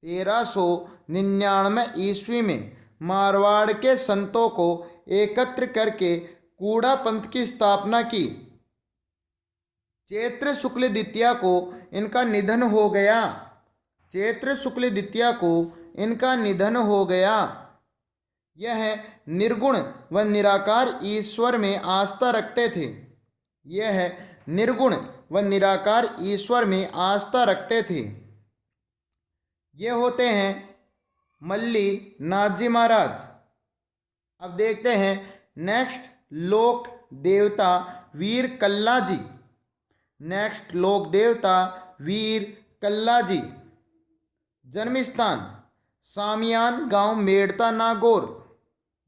1399 ईस्वी में मारवाड़ के संतों को एकत्र करके कूड़ा पंथ की स्थापना की। चैत्र शुक्ल द्वितीया को इनका निधन हो गया। चैत्र शुक्ल द्वितीया को इनका निधन हो गया। यह निर्गुण व निराकार ईश्वर में आस्था रखते थे। यह निर्गुण व निराकार ईश्वर में आस्था रखते थे। ये होते हैं मल्ली नाथ जी महाराज। अब देखते हैं नेक्स्ट लोक देवता वीर कल्ला जी। नेक्स्ट लोक देवता वीर कल्ला जी। जन्म स्थान सामियान गांव मेड़ता नागौर।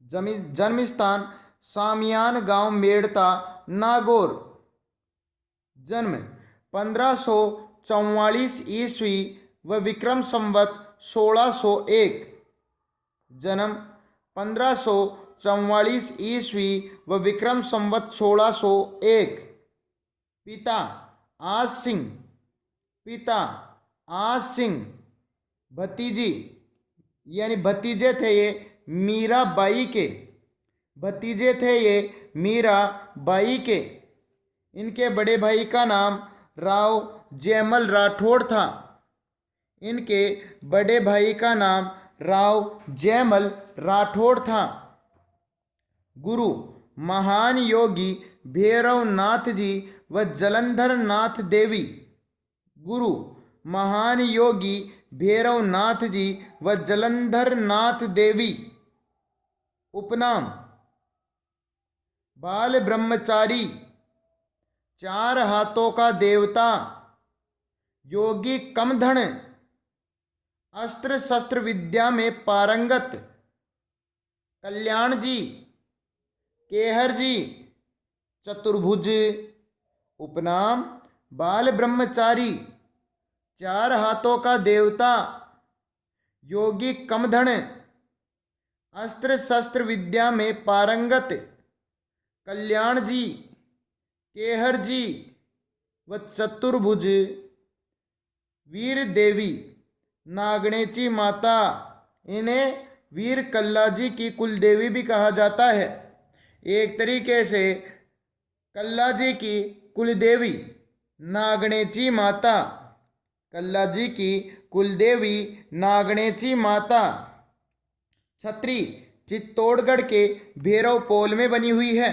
जन्म स्थान सामियान गांव मेड़ता नागौर। जन्म 1544 ईस्वी व विक्रम संवत 1601। जन्म 1544 ईस्वी व विक्रम संवत 1601। पिता आज सिंह। पिता आज सिंह। भतीजी यानी भतीजे थे ये मीराबाई के। भतीजे थे ये मीराबाई के। इनके बड़े भाई का नाम राव जयमल राठौड़ था। इनके बड़े भाई का नाम राव जयमल राठौड़ था। गुरु महान योगी भैरवनाथ जी व जलंधर नाथ देवी। गुरु महान योगी भैरवनाथ जी व जलंधर नाथ देवी। उपनाम बाल ब्रह्मचारी, 4 हाथों का देवता, योगी कमधन, अस्त्र शस्त्र विद्या में पारंगत, कल्याण जी, केहर जी, चतुर्भुज। उपनाम बाल ब्रह्मचारी, 4 हाथों का देवता, योगी कमधन, अस्त्र शस्त्र विद्या में पारंगत, कल्याण जी, केहर जी व चतुर्भुज। वीर देवी नागणेची माता। इन्हें वीर कल्ला जी की कुलदेवी भी कहा जाता है। एक तरीके से कल्ला जी की कुलदेवी नागणेची माता। कल्ला जी की कुलदेवी नागणेची माता। छत्री चित्तौड़गढ़ के भैरव पोल में बनी हुई है।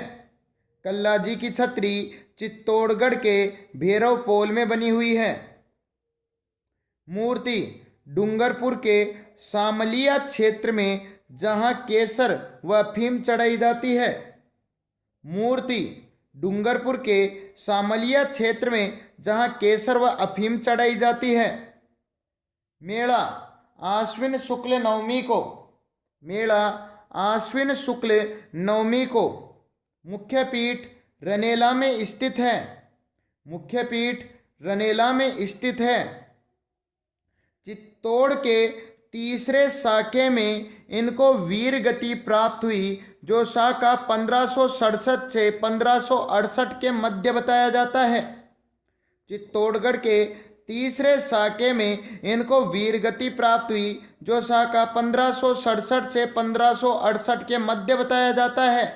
कल्ला जी की छत्री चित्तौड़गढ़ के भैरव पोल में बनी हुई है। मूर्ति डूंगरपुर के सामलिया क्षेत्र में जहां केसर व अफीम चढ़ाई जाती है। मूर्ति डूंगरपुर के सामलिया क्षेत्र में जहां केसर व अफीम चढ़ाई जाती है। मेला आश्विन शुक्ल नवमी को। मेला आश्विन शुक्ल नवमी को। मुख्य पीठ रनेला में स्थित है। मुख्य पीठ रनेला में स्थित है। चित्तौड़ के तीसरे शाखे में इनको वीर गति प्राप्त हुई, जो शाखा 1567 से 1568 के मध्य बताया जाता है। चित्तौड़गढ़ के तीसरे शाखे में इनको वीर गति प्राप्त हुई, जो शाखा 1567 से 1568 के मध्य बताया जाता है।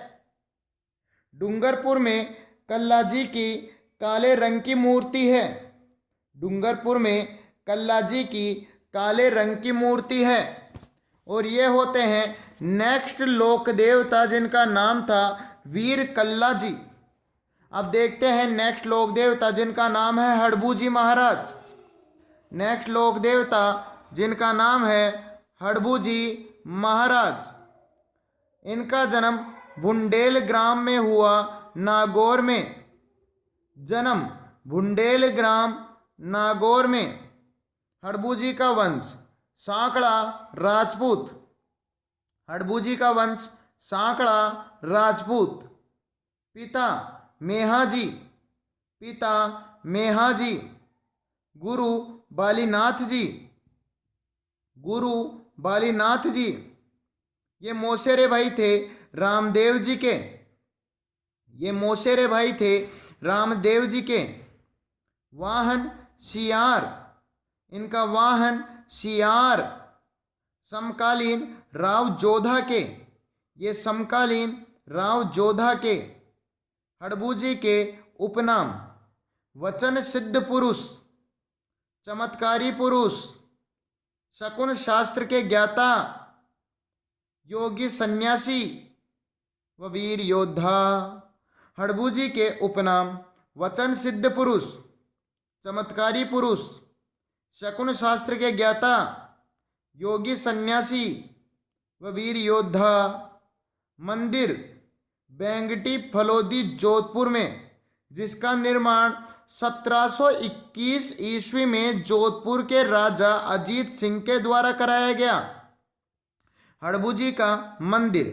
डूंगरपुर में कल्ला जी की काले रंग की मूर्ति है। डूंगरपुर में कल्ला जी की काले रंग की मूर्ति है। और ये होते हैं नेक्स्ट लोक देवता जिनका नाम था वीर कल्ला जी। अब देखते हैं नेक्स्ट लोक देवता जिनका नाम है हड़बू जी महाराज। नेक्स्ट लोक देवता जिनका नाम है हड़बू जी महाराज। इनका जन्म बुंडेल ग्राम में हुआ, नागौर में। जन्म बुंडेल ग्राम नागौर में। हड़बू जी का वंश सांकड़ा राजपूत। हड़बू जी का वंश सांकड़ा राजपूत। पिता मेहाजी। पिता मेहाजी। गुरु बालीनाथ जी। गुरु बालीनाथ जी ये मौसेरे भाई थे रामदेव जी के। ये मौसेरे भाई थे रामदेव जी के। वाहन सियार। इनका वाहन सियार। समकालीन राव जोधा के। ये समकालीन राव जोधा के। हड़बू जी के उपनाम वचन सिद्ध पुरुष, चमत्कारी पुरुष, शकुन शास्त्र के ज्ञाता, योगी सन्यासी व वीर योद्धा। हड़बू जी के उपनाम वचन सिद्ध पुरुष, चमत्कारी पुरुष, शकुन शास्त्र के ज्ञाता, योगी सन्यासी व वीर योद्धा। मंदिर बेंगटी फलोदी जोधपुर में, जिसका निर्माण 1721 ईस्वी में जोधपुर के राजा अजीत सिंह के द्वारा कराया गया। हड़बू जी का मंदिर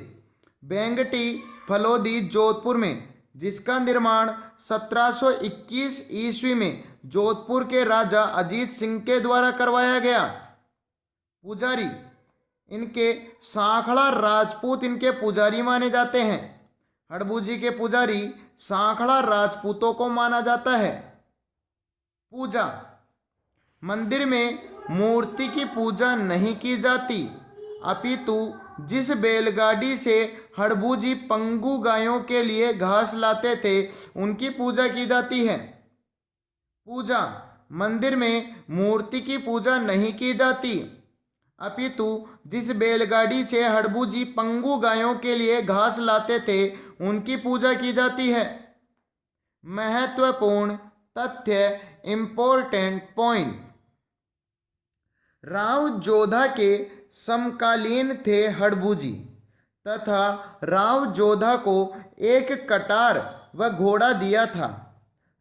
बेंगटी फलोदी जोधपुर में, जिसका निर्माण 1721 ईस्वी में जोधपुर के राजा अजीत सिंह के द्वारा करवाया गया। पुजारी इनके सांखड़ा राजपूत इनके पुजारी माने जाते हैं। हड़बू जी के पुजारी सांखड़ा राजपूतों को माना जाता है। पूजा मंदिर में मूर्ति की पूजा नहीं की जाती, अपितु जिस बैलगाड़ी से हड़बू जी पंगु गायों के लिए घास लाते थे उनकी पूजा की जाती है। पूजा मंदिर में मूर्ति की पूजा नहीं की जाती, अपितु जिस बैलगाड़ी से हड़बू जी पंगु गायों के लिए घास लाते थे उनकी पूजा की जाती है। महत्वपूर्ण तथ्य, इंपॉर्टेंट पॉइंट। राव जोधा के समकालीन थे हड़बू जी तथा राव जोधा को एक कटार व घोड़ा दिया था।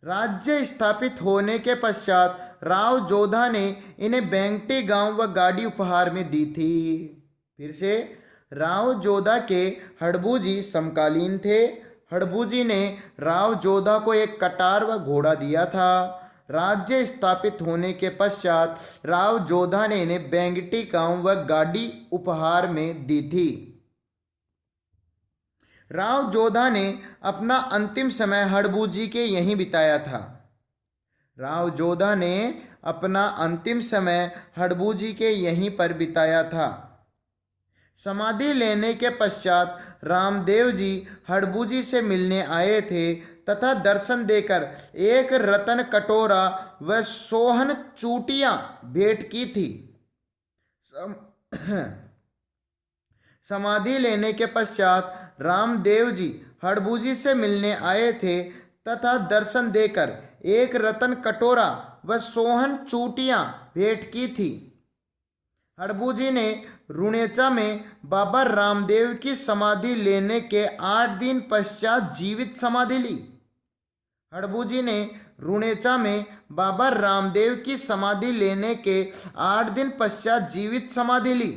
राज्य स्थापित होने के पश्चात राव जोधा ने इन्हें बेंगटी गांव व गाड़ी उपहार में दी थी। फिर से राव जोधा के हड़बू जी समकालीन थे। हड़बू जी ने राव जोधा को एक कटार व घोड़ा दिया था। राज्य स्थापित होने के पश्चात राव जोधा ने इन्हें बेंगटी गांव व गाड़ी उपहार में दी थी। राव जोधा ने अपना अंतिम समय हड़बू जी के यहीं बिताया था। राव जोधा ने अपना अंतिम समय हड़बू जी के यहीं पर बिताया था। समाधि लेने के पश्चात रामदेव जी हड़बू जी से मिलने आए थे तथा दर्शन देकर एक रतन कटोरा व सोहन चूटियां भेंट की थी। समाधि लेने के पश्चात रामदेव जी हड़बू जी से मिलने आए थे तथा दर्शन देकर एक रतन कटोरा व सोहन चूटियां भेंट की थी। हड़बू जी ने रुणेचा में बाबा रामदेव की समाधि लेने के 8 दिन पश्चात जीवित समाधि ली। हड़बू जी ने रुणेचा में बाबा रामदेव की समाधि लेने के 8 दिन पश्चात जीवित समाधि ली।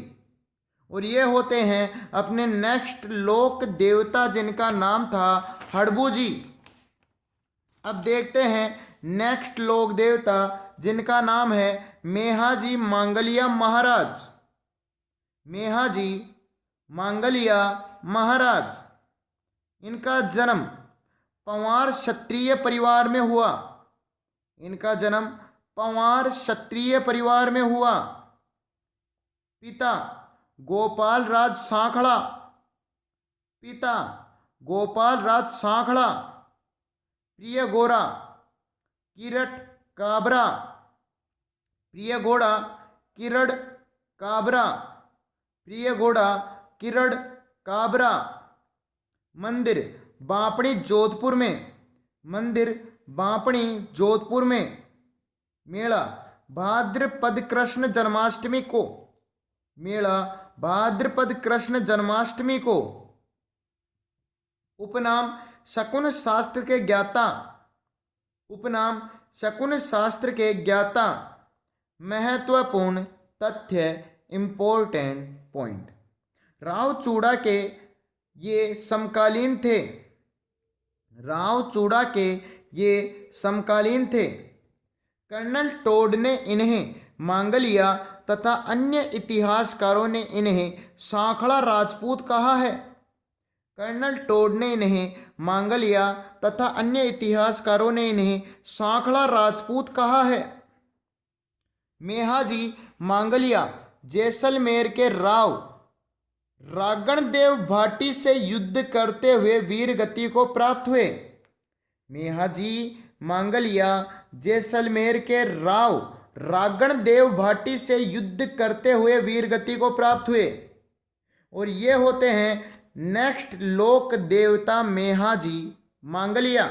और ये होते हैं अपने नेक्स्ट लोक देवता जिनका नाम था हड़बू जी। अब देखते हैं नेक्स्ट लोक देवता जिनका नाम है मेहाजी मांगलिया महाराज। मेहाजी मांगलिया महाराज। इनका जन्म पंवार क्षत्रिय परिवार में हुआ। इनका जन्म पंवार क्षत्रिय परिवार में हुआ। पिता गोपाल राज सांखड़ा। पिता गोपाल राज सांखड़ा। प्रिय गोरा किरट काबरा। प्रिय घोड़ा किरड़ काबरा। प्रिय घोड़ा किरण काबरा। मंदिर बापड़ी जोधपुर में। मंदिर बापड़ी जोधपुर में। मेला भाद्रपद कृष्ण जन्माष्टमी को। मेला भाद्रपद कृष्ण जन्माष्टमी को। उपनाम शकुन शास्त्र के ज्ञाता। उपनाम शकुन शास्त्र के ज्ञाता। महत्वपूर्ण तथ्य इंपॉर्टेंट पॉइंट। राव चूड़ा के ये समकालीन थे। राव चूड़ा के ये समकालीन थे। कर्नल टोड ने इन्हें मांगलिया तथा अन्य इतिहासकारों ने इन्हें सांखड़ा राजपूत कहा है। कर्नल टोड ने इन्हें मांगलिया तथा अन्य इतिहासकारों ने इन्हें सांखड़ा राजपूत कहा है। मेहाजी मांगलिया जैसलमेर के राव रागणदेव भाटी से युद्ध करते हुए वीर गति को प्राप्त हुए। मेहाजी मांगलिया जैसलमेर के राव रागणदेव भाटी से युद्ध करते हुए वीर गति को प्राप्त हुए। और ये होते हैं नेक्स्ट लोक देवता मेहाजी मांगलिया।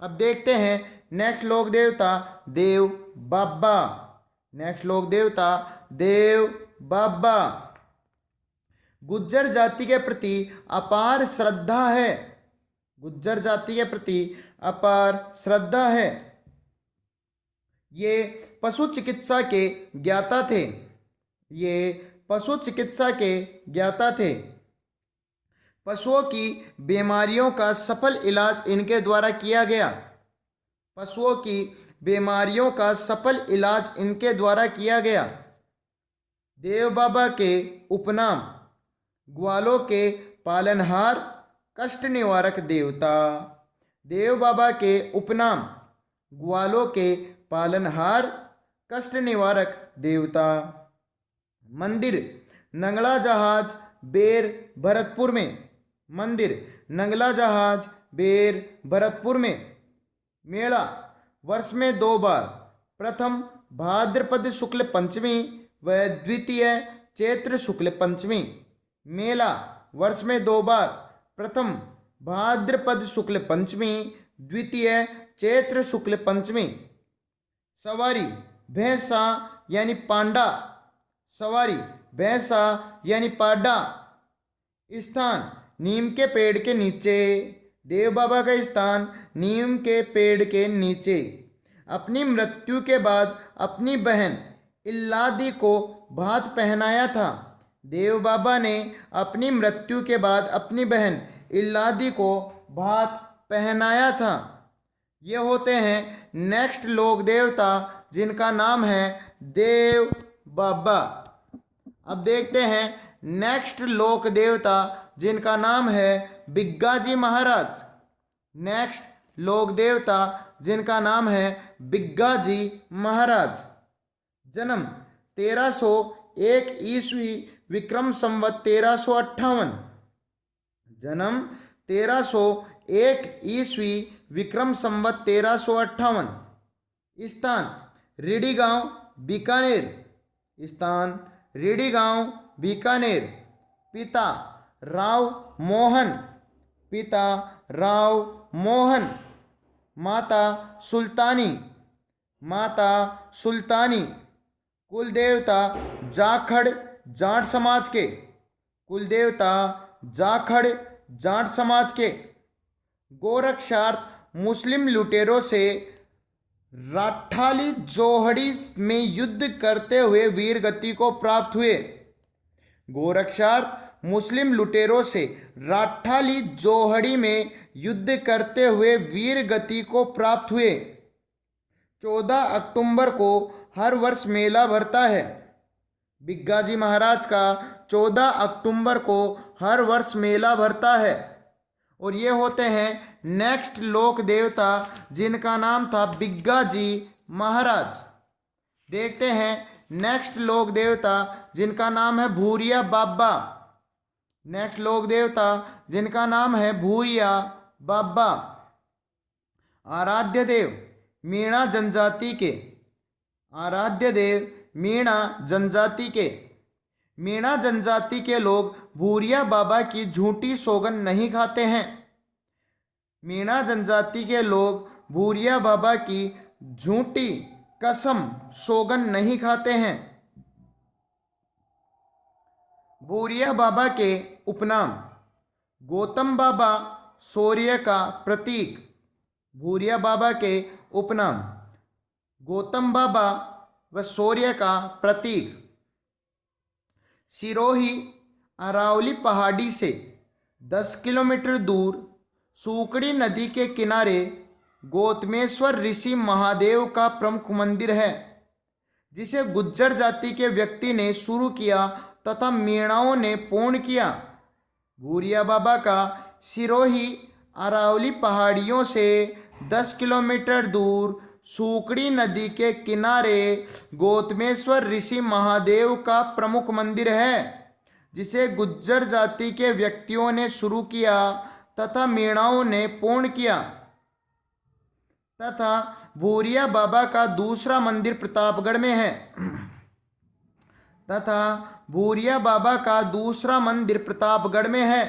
अब देखते हैं नेक्स्ट लोक देवता देव बाबा। नेक्स्ट लोक देवता देव बाबा। गुज्जर जाति के प्रति अपार श्रद्धा है। गुज्जर जाति के प्रति अपार श्रद्धा है। ये पशु चिकित्सा के ज्ञाता थे। ये पशु चिकित्सा के ज्ञाता थे। पशुओं की बीमारियों का सफल इलाज इनके द्वारा किया गया। पशुओं की बीमारियों का सफल इलाज इनके द्वारा किया गया। देव बाबा के उपनाम ग्वालों के पालनहार कष्ट निवारक देवता। देव बाबा के उपनाम ग्वालों के पालनहार कष्ट निवारक देवता। मंदिर नंगला जहाज बेर भरतपुर में। मंदिर नंगला जहाज बेर भरतपुर में। मेला वर्ष में 2 बार, प्रथम भाद्रपद शुक्ल पंचमी व द्वितीय चैत्र शुक्ल पंचमी। मेला वर्ष में 2 बार, प्रथम भाद्रपद शुक्ल पंचमी, द्वितीय चैत्र शुक्ल पंचमी। सवारी भैंसा यानी पांडा। सवारी भैंसा यानी पाडा। स्थान नीम के पेड़ के नीचे। देव बाबा का स्थान नीम के पेड़ के नीचे। अपनी मृत्यु के बाद अपनी बहन इल्लादी को भात पहनाया था। देव बाबा ने अपनी मृत्यु के बाद अपनी बहन इल्लादी को भात पहनाया था। ये होते हैं नेक्स्ट लोक देवता जिनका नाम है देव बाबा। अब देखते हैं नेक्स्ट लोक देवता जिनका नाम है बिग्गाजी महाराज। नेक्स्ट लोक देवता जिनका नाम है बिग्गाजी महाराज। जन्म 1301 ईस्वी विक्रम संवत 1358। जन्म 1301 ईस्वी विक्रम संवत 1358। स्थान रीडी गांव बीकानेर। स्थान रीडी गांव बीकानेर। पिता राव मोहन। पिता राव मोहन। माता सुल्तानी। माता सुल्तानी। कुल देवता जाखड़ जाट समाज के। कुल देवता जाखड़ जाट समाज के। गोरक्षार्थ मुस्लिम लुटेरों से राठाली जोहड़ी में युद्ध करते हुए वीर गति को प्राप्त हुए। गोरक्षार्थ मुस्लिम लुटेरों से राठाली जोहड़ी में युद्ध करते हुए वीर गति को प्राप्त हुए। 14 अक्टूबर को हर वर्ष मेला भरता है। बिग्गाजी महाराज का 14 अक्टूबर को हर वर्ष मेला भरता है। और ये होते हैं नेक्स्ट लोक देवता जिनका नाम था बिग्गाजी महाराज। देखते हैं नेक्स्ट लोक देवता जिनका नाम है भूरिया बाबा। नेक्स्ट लोक देवता जिनका नाम है भूरिया बाबा। आराध्य देव मीणा जनजाति के। आराध्य देव मीणा जनजाति के। मीणा जनजाति के लोग भूरिया बाबा की झूठी सौगन नहीं खाते हैं। मीणा जनजाति के लोग भूरिया बाबा की झूठी कसम सौगन नहीं खाते हैं। भूरिया बाबा के उपनाम। गौतम बाबा शौर्य का प्रतीक। भूरिया बाबा के उपनाम। गौतम बाबा व शौर्य का प्रतीक। सिरोही अरावली पहाड़ी से 10 किलोमीटर दूर सूकड़ी नदी के किनारे गौतमेश्वर ऋषि महादेव का प्रमुख मंदिर है, जिसे गुज्जर जाति के व्यक्ति ने शुरू किया तथा मीणाओं ने पूर्ण किया। भूरिया बाबा का सिरोही अरावली पहाड़ियों से 10 किलोमीटर दूर सूकड़ी नदी के किनारे गौतमेश्वर ऋषि महादेव का प्रमुख मंदिर है, जिसे गुज्जर जाति के व्यक्तियों ने शुरू किया तथा मीणाओं ने पूर्ण किया। तथा भूरिया बाबा का दूसरा मंदिर प्रतापगढ़ में है। तथा भूरिया बाबा का दूसरा मंदिर प्रतापगढ़ में है।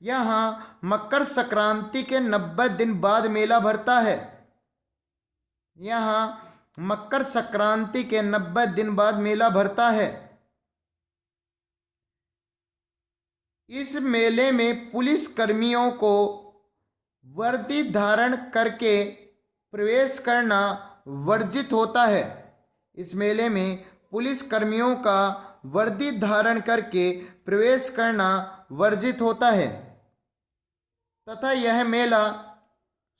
यहाँ मकर संक्रांति के 90 दिन बाद मेला भरता है। यहाँ मकर संक्रांति के 90 दिन बाद मेला भरता है। इस मेले में पुलिस कर्मियों को वर्दी धारण करके प्रवेश करना वर्जित होता है। इस मेले में पुलिस कर्मियों का वर्दी धारण करके प्रवेश करना वर्जित होता है। तथा यह मेला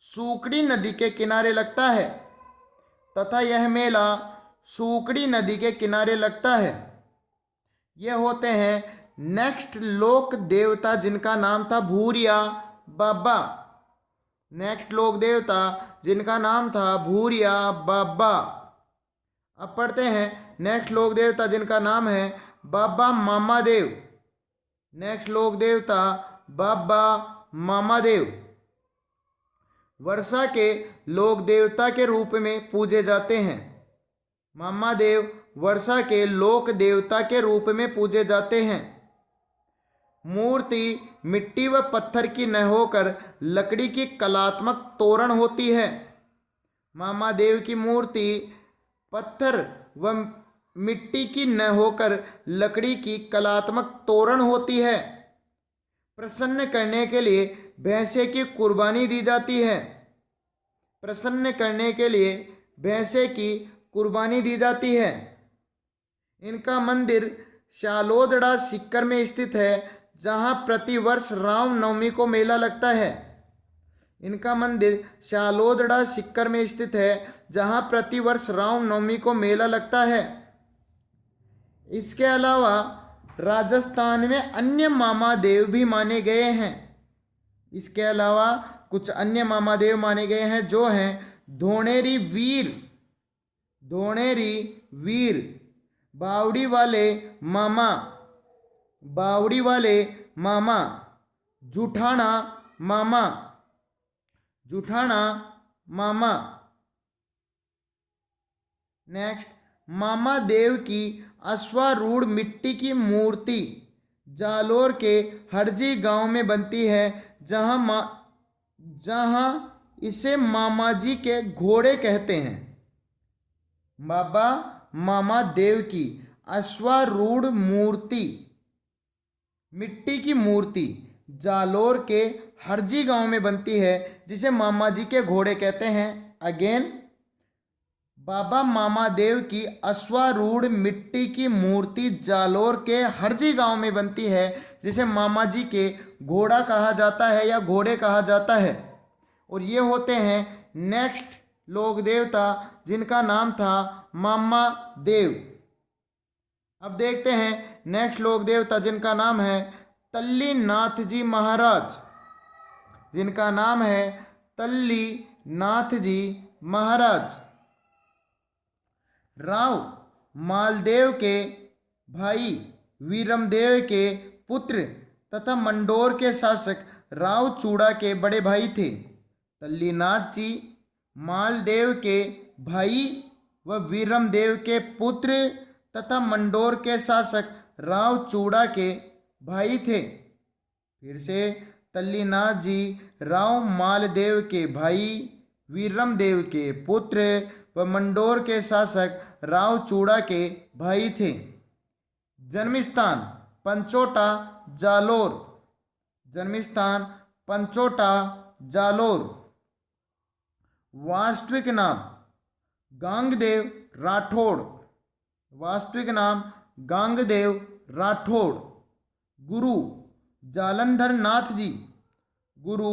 सूकड़ी नदी के किनारे लगता है। तथा यह मेला सूकड़ी नदी के किनारे लगता है। यह होते हैं नेक्स्ट लोक देवता, जिनका नाम था भूरिया बाबा। नेक्स्ट लोक देवता जिनका नाम था भूरिया बाबा। अब पढ़ते हैं नेक्स्ट लोक देवता जिनका नाम है बाबा मामादेव। नेक्स्ट लोक देवता बाबा मामादेव वर्षा के लोक देवता के रूप में पूजे जाते हैं। मामादेव वर्षा के लोक देवता के रूप में पूजे जाते हैं। मूर्ति मिट्टी व पत्थर की न होकर लकड़ी की कलात्मक तोरण होती है। मामादेव की मूर्ति पत्थर व मिट्टी की न होकर लकड़ी की कलात्मक तोरण होती है। प्रसन्न करने के लिए भैंसे की कुर्बानी दी जाती है। प्रसन्न करने के लिए भैंसे की कुर्बानी दी जाती है। इनका मंदिर शालोदड़ा सीकर में स्थित है, जहाँ प्रतिवर्ष रामनवमी को मेला लगता है। इनका मंदिर शालोदड़ा सीकर में स्थित है, जहाँ प्रतिवर्ष रामनवमी को मेला लगता है। इसके अलावा राजस्थान में अन्य मामादेव भी माने गए हैं। इसके अलावा कुछ अन्य मामादेव माने गए हैं, जो हैं धोणेरी वीर, धोणेरी वीर, बावड़ी वाले मामा, बावड़ी वाले मामा, जुठाना मामा, जुठाना मामा। नेक्स्ट, मामा देव की अश्वारूढ़ मिट्टी की मूर्ति जालोर के हरजी गांव में बनती है, जहां इसे मामा जी के घोड़े कहते हैं। बाबा मामा देव की अश्वारूढ़ मूर्ति, मिट्टी की मूर्ति जालोर के हरजी गांव में बनती है, जिसे मामा जी के घोड़े कहते हैं। अगेन, बाबा मामा देव की अश्वारूढ़ मिट्टी की मूर्ति जालोर के हरजी गांव में बनती है, जिसे मामा जी के घोड़ा कहा जाता है या घोड़े कहा जाता है। और ये होते हैं नेक्स्ट लोक देवता, जिनका नाम था मामा देव। अब देखते हैं नेक्स्ट लोक देवता, जिनका नाम है तल्ली नाथ जी महाराज, जिनका नाम है तल्ली नाथ जी महाराज। राव मालदेव के भाई वीरमदेव के पुत्र तथा मंडोर के शासक राव चूड़ा के बड़े भाई थे। तल्लीनाथ जी मालदेव के भाई व वीरमदेव के पुत्र तथा मंडोर के शासक राव चूड़ा के भाई थे। फिर से तल्लीनाथ जी राव मालदेव के भाई, वीरमदेव के पुत्र व मंडोर के शासक राव चूड़ा के भाई थे। जन्मस्थान पंचोटा जालोर। जन्मस्थान पंचोटा जालोर। वास्तविक नाम गांगदेव राठौड़। वास्तविक नाम गांगदेव राठौड़। गुरु जालंधर नाथ जी। गुरु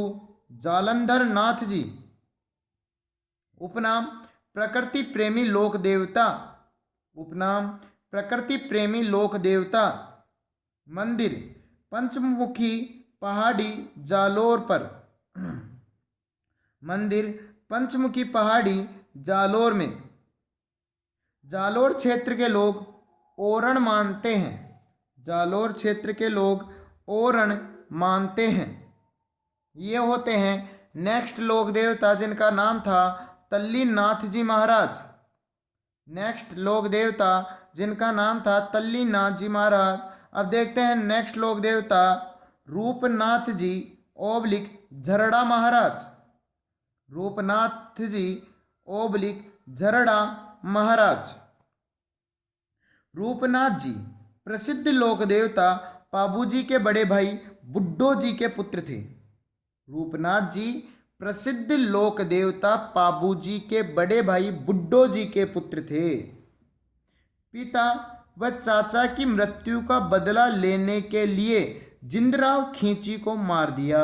जालंधर नाथ जी। उपनाम प्रकृति प्रेमी लोक देवता। उपनाम प्रकृति प्रेमी लोक देवता। मंदिर पंचमुखी पहाड़ी जालोर पर। मंदिर पंचमुखी पहाड़ी जालोर में। जालोर क्षेत्र के लोग ओरण मानते हैं। जालोर क्षेत्र के लोग ओरण मानते हैं। ये होते हैं नेक्स्ट लोक देवता जिनका नाम था तल्लीनाथ जी महाराज। नेक्स्ट लोक देवता जिनका नाम था तल्लीनाथ जी महाराज। अब देखते हैं नेक्स्ट लोक देवता रूपनाथ जी ओब्लिक झरड़ा महाराज। रूपनाथ जी ओब्लिक झरड़ा महाराज। रूपनाथ जी प्रसिद्ध लोक देवता पाबूजी के बड़े भाई बुड्ढो जी के पुत्र थे। रूपनाथ जी प्रसिद्ध लोक देवता पाबूजी के बड़े भाई बुड्ढो जी के पुत्र थे। पिता व चाचा की मृत्यु का बदला लेने के लिए जिंदराव खींची को मार दिया।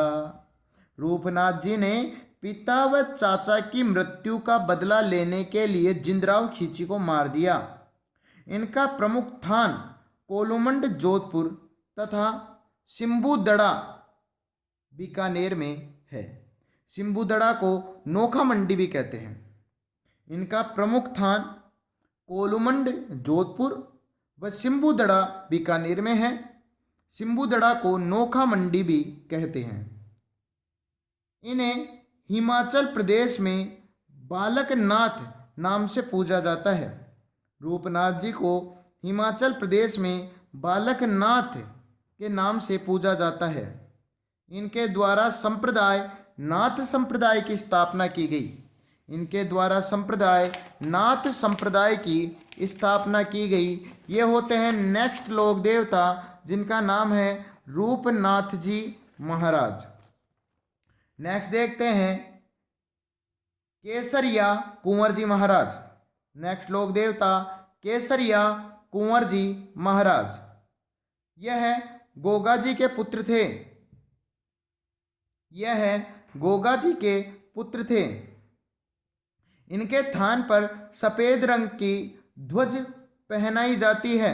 रूपनाथ जी ने पिता व चाचा की मृत्यु का बदला लेने के लिए जिंदराव खींची को मार दिया। इनका प्रमुख स्थान कोलुमंड जोधपुर तथा सिम्बुदड़ा बीकानेर में है। सिम्बुदड़ा को नोखा मंडी भी कहते हैं। इनका प्रमुख स्थान कोलुमंड जोधपुर व सिम्बुदड़ा बीकानेर में है। सिम्बुदड़ा को नोखा मंडी भी कहते हैं। इन्हें हिमाचल प्रदेश में बालकनाथ नाम से पूजा जाता है। रूपनाथ जी को हिमाचल प्रदेश में बालकनाथ के नाम से पूजा जाता है। इनके द्वारा संप्रदाय नाथ संप्रदाय की स्थापना की गई। इनके द्वारा संप्रदाय नाथ संप्रदाय की स्थापना की गई। ये होते हैं नेक्स्ट लोक देवता जिनका नाम है रूपनाथ जी महाराज। नेक्स्ट देखते हैं केसरिया कुंवर जी महाराज। नेक्स्ट लोक देवता केसरिया कुंवर जी महाराज। यह गोगा जी के पुत्र थे। यह गोगा जी के पुत्र थे। इनके थान पर सफेद रंग की ध्वज पहनाई जाती है।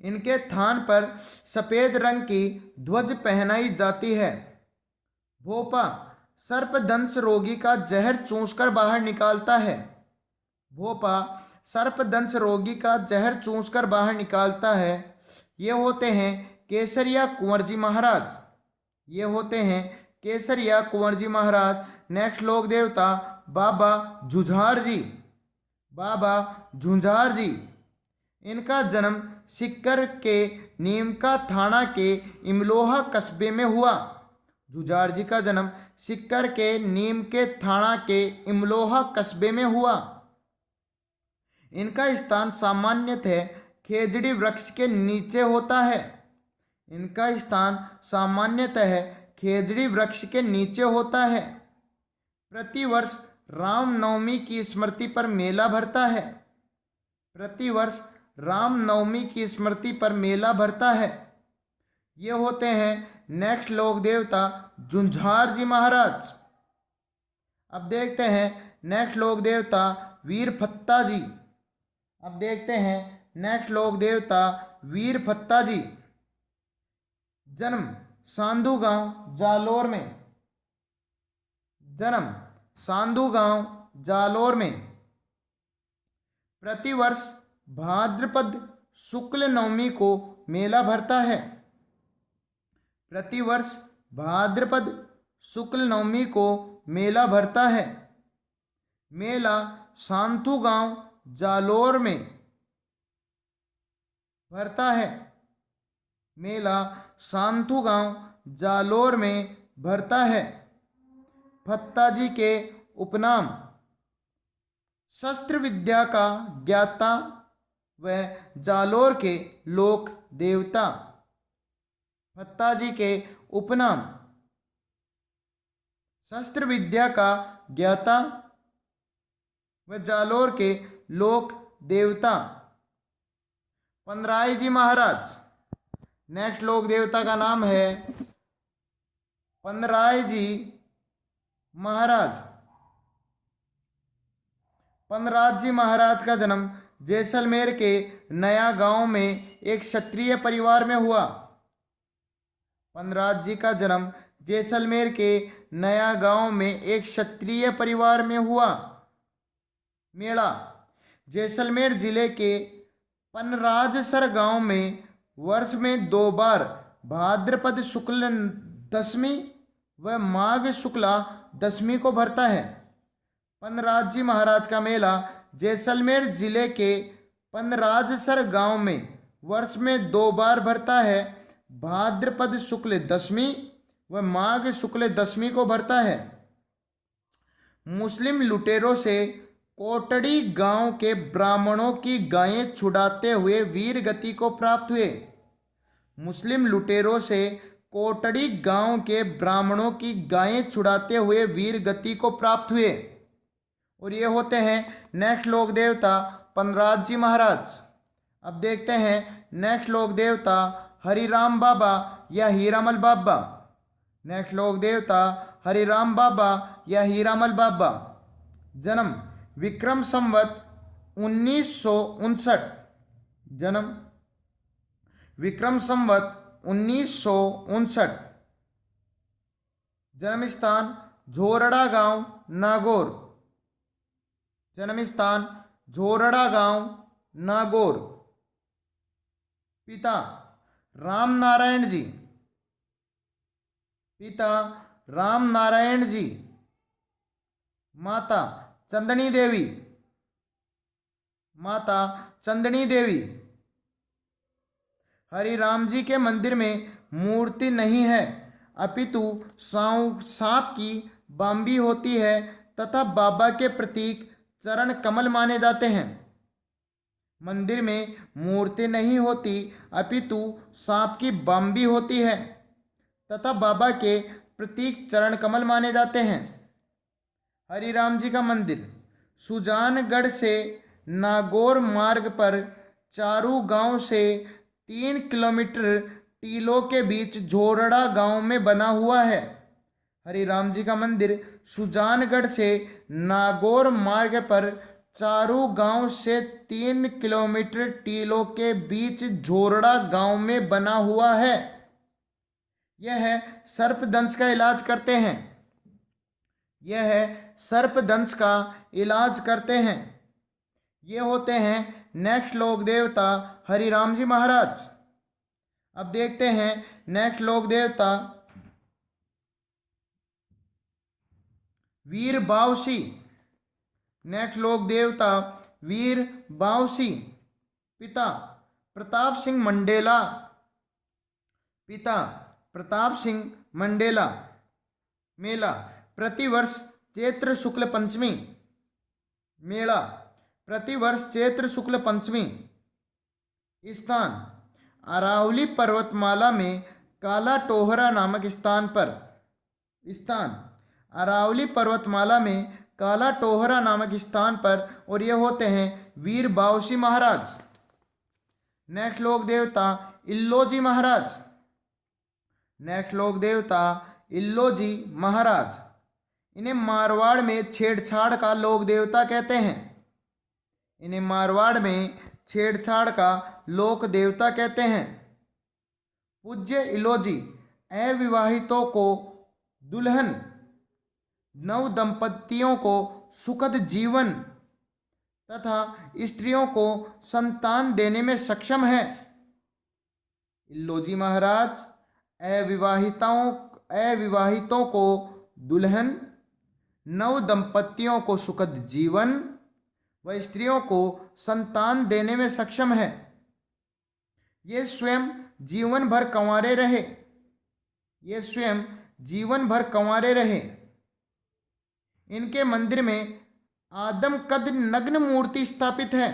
इनके थान पर सफेद रंग की ध्वज पहनाई जाती है। भोपा सर्पदंश रोगी का जहर चूसकर बाहर निकालता है। भोपा सर्पदंश रोगी का जहर चूसकर बाहर निकालता है। ये होते हैं केसरिया कुंवर जी महाराज। ये होते हैं केसरिया कुंवर जी महाराज। नेक्स्ट लोक देवता बाबा झुंझार जी। बाबा झुंझार जी। इनका जन्म सिक्कर के नीमका थाना के इमलोहा कस्बे में हुआ। झुंझार जी का जन्म सिक्कर के नीम के थाना के इमलोहा कस्बे में हुआ। इनका स्थान सामान्यतः खेजड़ी वृक्ष के नीचे होता है। इनका स्थान सामान्यतः खेजड़ी वृक्ष के नीचे होता है। प्रतिवर्ष रामनवमी की स्मृति पर मेला भरता है। प्रतिवर्ष रामनवमी की स्मृति पर मेला भरता है। ये होते हैं नेक्स्ट लोक देवता झुंझार जी महाराज। अब देखते हैं नेक्स्ट लोक देवता वीरफत्ता जी। अब देखते हैं नेक्स्ट लोक देवता वीरफत्ता जी। जन्म सांधु गांव जालोर में। जन्म सांधु गांव जालोर में। प्रतिवर्ष भाद्रपद शुक्ल नवमी को मेला भरता है। प्रतिवर्ष भाद्रपद शुक्ल नवमी को मेला भरता है। मेला सांधु गांव जालोर में भरता है। मेला सांथू गांव जालोर में भरता है। फत्ताजी के उपनाम। शस्त्र विद्या का ज्ञाता व जालोर के लोक देवता। फत्ताजी के उपनाम। शस्त्र विद्या का ज्ञाता व जालोर के लोक देवता। पनराई जी महाराज। नेक्स्ट लोक देवता का नाम है पनराई जी महाराज। पनराज जी महाराज का जन्म जैसलमेर के नया गांव में एक क्षत्रिय परिवार में हुआ। पनराज जी का जन्म जैसलमेर के नया गांव में एक क्षत्रिय परिवार में हुआ। मेला जैसलमेर जिले के पनराजसर गांव में वर्ष में 2 बार भाद्रपद शुक्ल दशमी व माघ शुक्ला दशमी को भरता है। पनराज जी महाराज का मेला जैसलमेर जिले के पनराजसर गांव में वर्ष में 2 बार भरता है। भाद्रपद शुक्ल दशमी व माघ शुक्ल दशमी को भरता है। मुस्लिम लुटेरों से कोटड़ी गांव के ब्राह्मणों की गायें छुड़ाते हुए वीर गति को प्राप्त हुए। मुस्लिम लुटेरों से कोटड़ी गांव के ब्राह्मणों की गायें छुड़ाते हुए वीर गति को प्राप्त हुए। और ये होते हैं नेक्स्ट लोक देवता पनराज जी महाराज। अब देखते हैं नेक्स्ट लोक देवता हरिराम बाबा या हीरामल बाबा। नेक्स्ट लोक देवता हरिराम बाबा या हीरामल बाबा। जन्म विक्रम संवत 1959। जन्म विक्रम संवत 1959। जन्म स्थान झोरड़ा गांव नागौर। जन्म स्थान झोरड़ा गांव नागौर। पिता राम नारायण जी। पिता राम नारायण जी। माता चंदनी देवी। माता चंदनी देवी। हरि राम जी के मंदिर में मूर्ति नहीं है, अपितु सांप की बाम्बी होती है तथा बाबा के प्रतीक चरण कमल माने जाते हैं। मंदिर में मूर्ति नहीं होती, अपितु सांप की बाम्बी होती है तथा बाबा के प्रतीक चरण कमल माने जाते हैं। हरिराम जी का मंदिर सुजानगढ़ से नागौर मार्ग पर चारू गांव से 3 किलोमीटर टीलों के बीच झोरड़ा गांव में बना हुआ है। हरिराम जी का मंदिर सुजानगढ़ से नागौर मार्ग पर चारू गांव से 3 किलोमीटर टीलों के बीच झोरड़ा गांव में बना हुआ है। यह सर्पदंश का इलाज करते हैं। यह सर्पदंश का इलाज करते हैं। ये होते हैं नेक्स्ट लोक देवता हरिराम जी महाराज। अब देखते हैं नेक्स्ट लोक देवता वीर बावसी। नेक्स्ट लोक देवता वीर बावसी। पिता प्रताप सिंह मंडेला। पिता प्रताप सिंह मंडेला। मेला प्रतिवर्ष चैत्र शुक्ल पंचमी। मेला प्रतिवर्ष चैत्र शुक्ल पंचमी। स्थान अरावली पर्वतमाला में काला टोहरा नामक स्थान पर। स्थान अरावली पर्वतमाला में काला टोहरा नामक स्थान पर। और ये होते हैं वीर बावसी महाराज। नेक्स्ट लोक देवता इल्लोजी महाराज। नेक्स्ट लोक देवता इल्लोजी महाराज। इन्हें मारवाड़ में छेड़छाड़ का लोक देवता कहते हैं। इन्हें मारवाड़ में छेड़छाड़ का लोक देवता कहते हैं। पूज्य इलोजी अविवाहितों को दुल्हन, नव दंपतियों को सुखद जीवन तथा स्त्रियों को संतान देने में सक्षम है। इल्लोजी महाराज अविवाहितों को दुल्हन, नव दंपतियों को सुखद जीवन व वह स्त्रियों को संतान देने में सक्षम है। ये स्वयं जीवन भर कंवारे रहे। ये स्वयं जीवन भर कंवारे रहे। इनके मंदिर में आदम कद नग्न मूर्ति स्थापित है।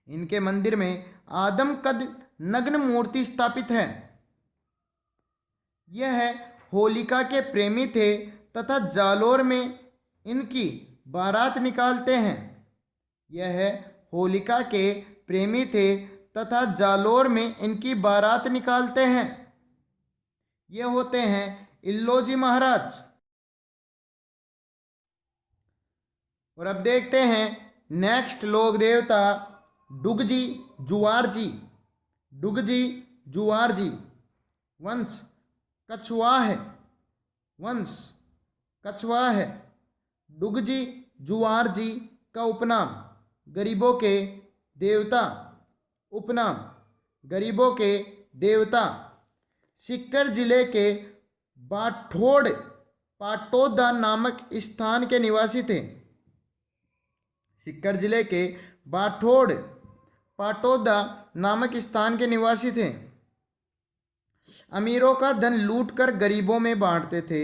इनके मंदिर में आदम कद नग्न मूर्ति स्थापित है। यह होलिका के प्रेमी थे तथा जालोर में इनकी बारात निकालते हैं। यह होलिका के प्रेमी थे तथा जालोर में इनकी बारात निकालते हैं। ये होते हैं इल्लोजी महाराज। और अब देखते हैं नेक्स्ट लोक देवता डुगजी जुआर जी। डुगजी जुआर जी वंश कछुआ है। वंश कछुआ है। डुगजी जुआर जी का उपनाम गरीबों के देवता। उपनाम गरीबों के देवता। सीकर जिले के बाठोड़ पाटोदा नामक स्थान के निवासी थे। सीकर जिले के बाठोड़ पाटोदा नामक स्थान के निवासी थे। अमीरों का धन लूटकर गरीबों में बांटते थे।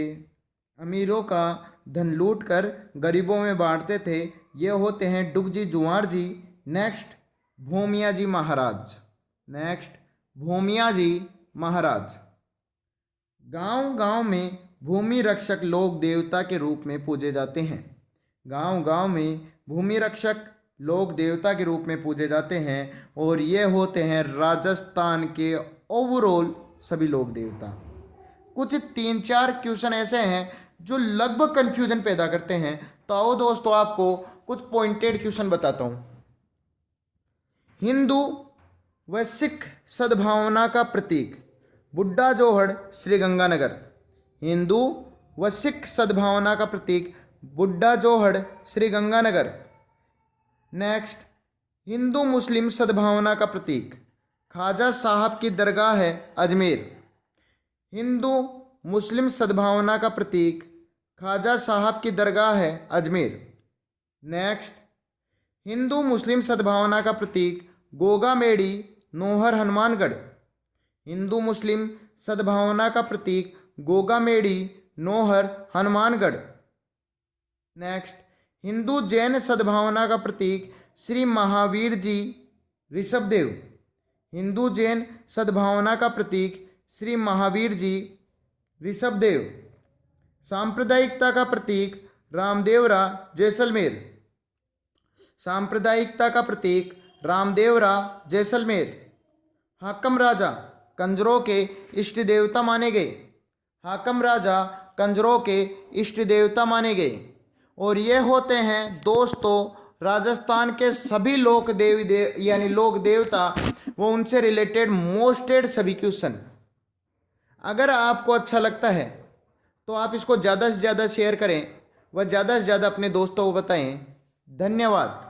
अमीरों का धन लूटकर गरीबों में बांटते थे। ये होते हैं डुगजी जुआर जी। नेक्स्ट भूमिया जी महाराज। नेक्स्ट भूमिया जी महाराज। गांव गांव में भूमि रक्षक लोक देवता के रूप में पूजे जाते हैं। गांव गांव में भूमि रक्षक लोक देवता के रूप में पूजे जाते हैं। और ये होते हैं राजस्थान के ओवरऑल सभी लोक देवता। कुछ 3-4 क्वेश्चन ऐसे हैं जो लगभग कंफ्यूजन पैदा करते हैं। तो आओ दोस्तों, आपको कुछ पॉइंटेड क्वेश्चन बताता हूँ। हिंदू व सिख सद्भावना का प्रतीक बुड्ढा जोहड़ श्रीगंगानगर। हिंदू व सिख सद्भावना का प्रतीक बुड्ढा जोहड़ श्रीगंगानगर। नेक्स्ट हिंदू मुस्लिम सद्भावना का प्रतीक ख्वाजा साहब की दरगाह है अजमेर। हिंदू मुस्लिम सद्भावना का प्रतीक ख्वाजा साहब की दरगाह है अजमेर। नेक्स्ट हिंदू मुस्लिम सद्भावना का प्रतीक गोगा मेड़ी नोहर हनुमानगढ़। हिंदू मुस्लिम सद्भावना का प्रतीक गोगा मेड़ी नोहर हनुमानगढ़। नेक्स्ट हिंदू जैन सद्भावना का प्रतीक श्री महावीर जी ऋषभदेव। हिंदू जैन सद्भावना का प्रतीक श्री महावीर जी ऋषभदेव। सांप्रदायिकता का प्रतीक रामदेवरा जैसलमेर। सांप्रदायिकता का प्रतीक रामदेवरा जैसलमेर। हाकम राजा कंजरों के इष्ट देवता माने गए। हाकम राजा कंजरों के इष्ट देवता माने गए। और ये होते हैं दोस्तों राजस्थान के सभी लोक देवी यानी लोक देवता वो उनसे रिलेटेड मोस्टेड सभी क्वेश्चन। अगर आपको अच्छा लगता है तो आप इसको ज़्यादा से ज़्यादा शेयर करें व ज़्यादा से ज़्यादा अपने दोस्तों को बताएं। धन्यवाद।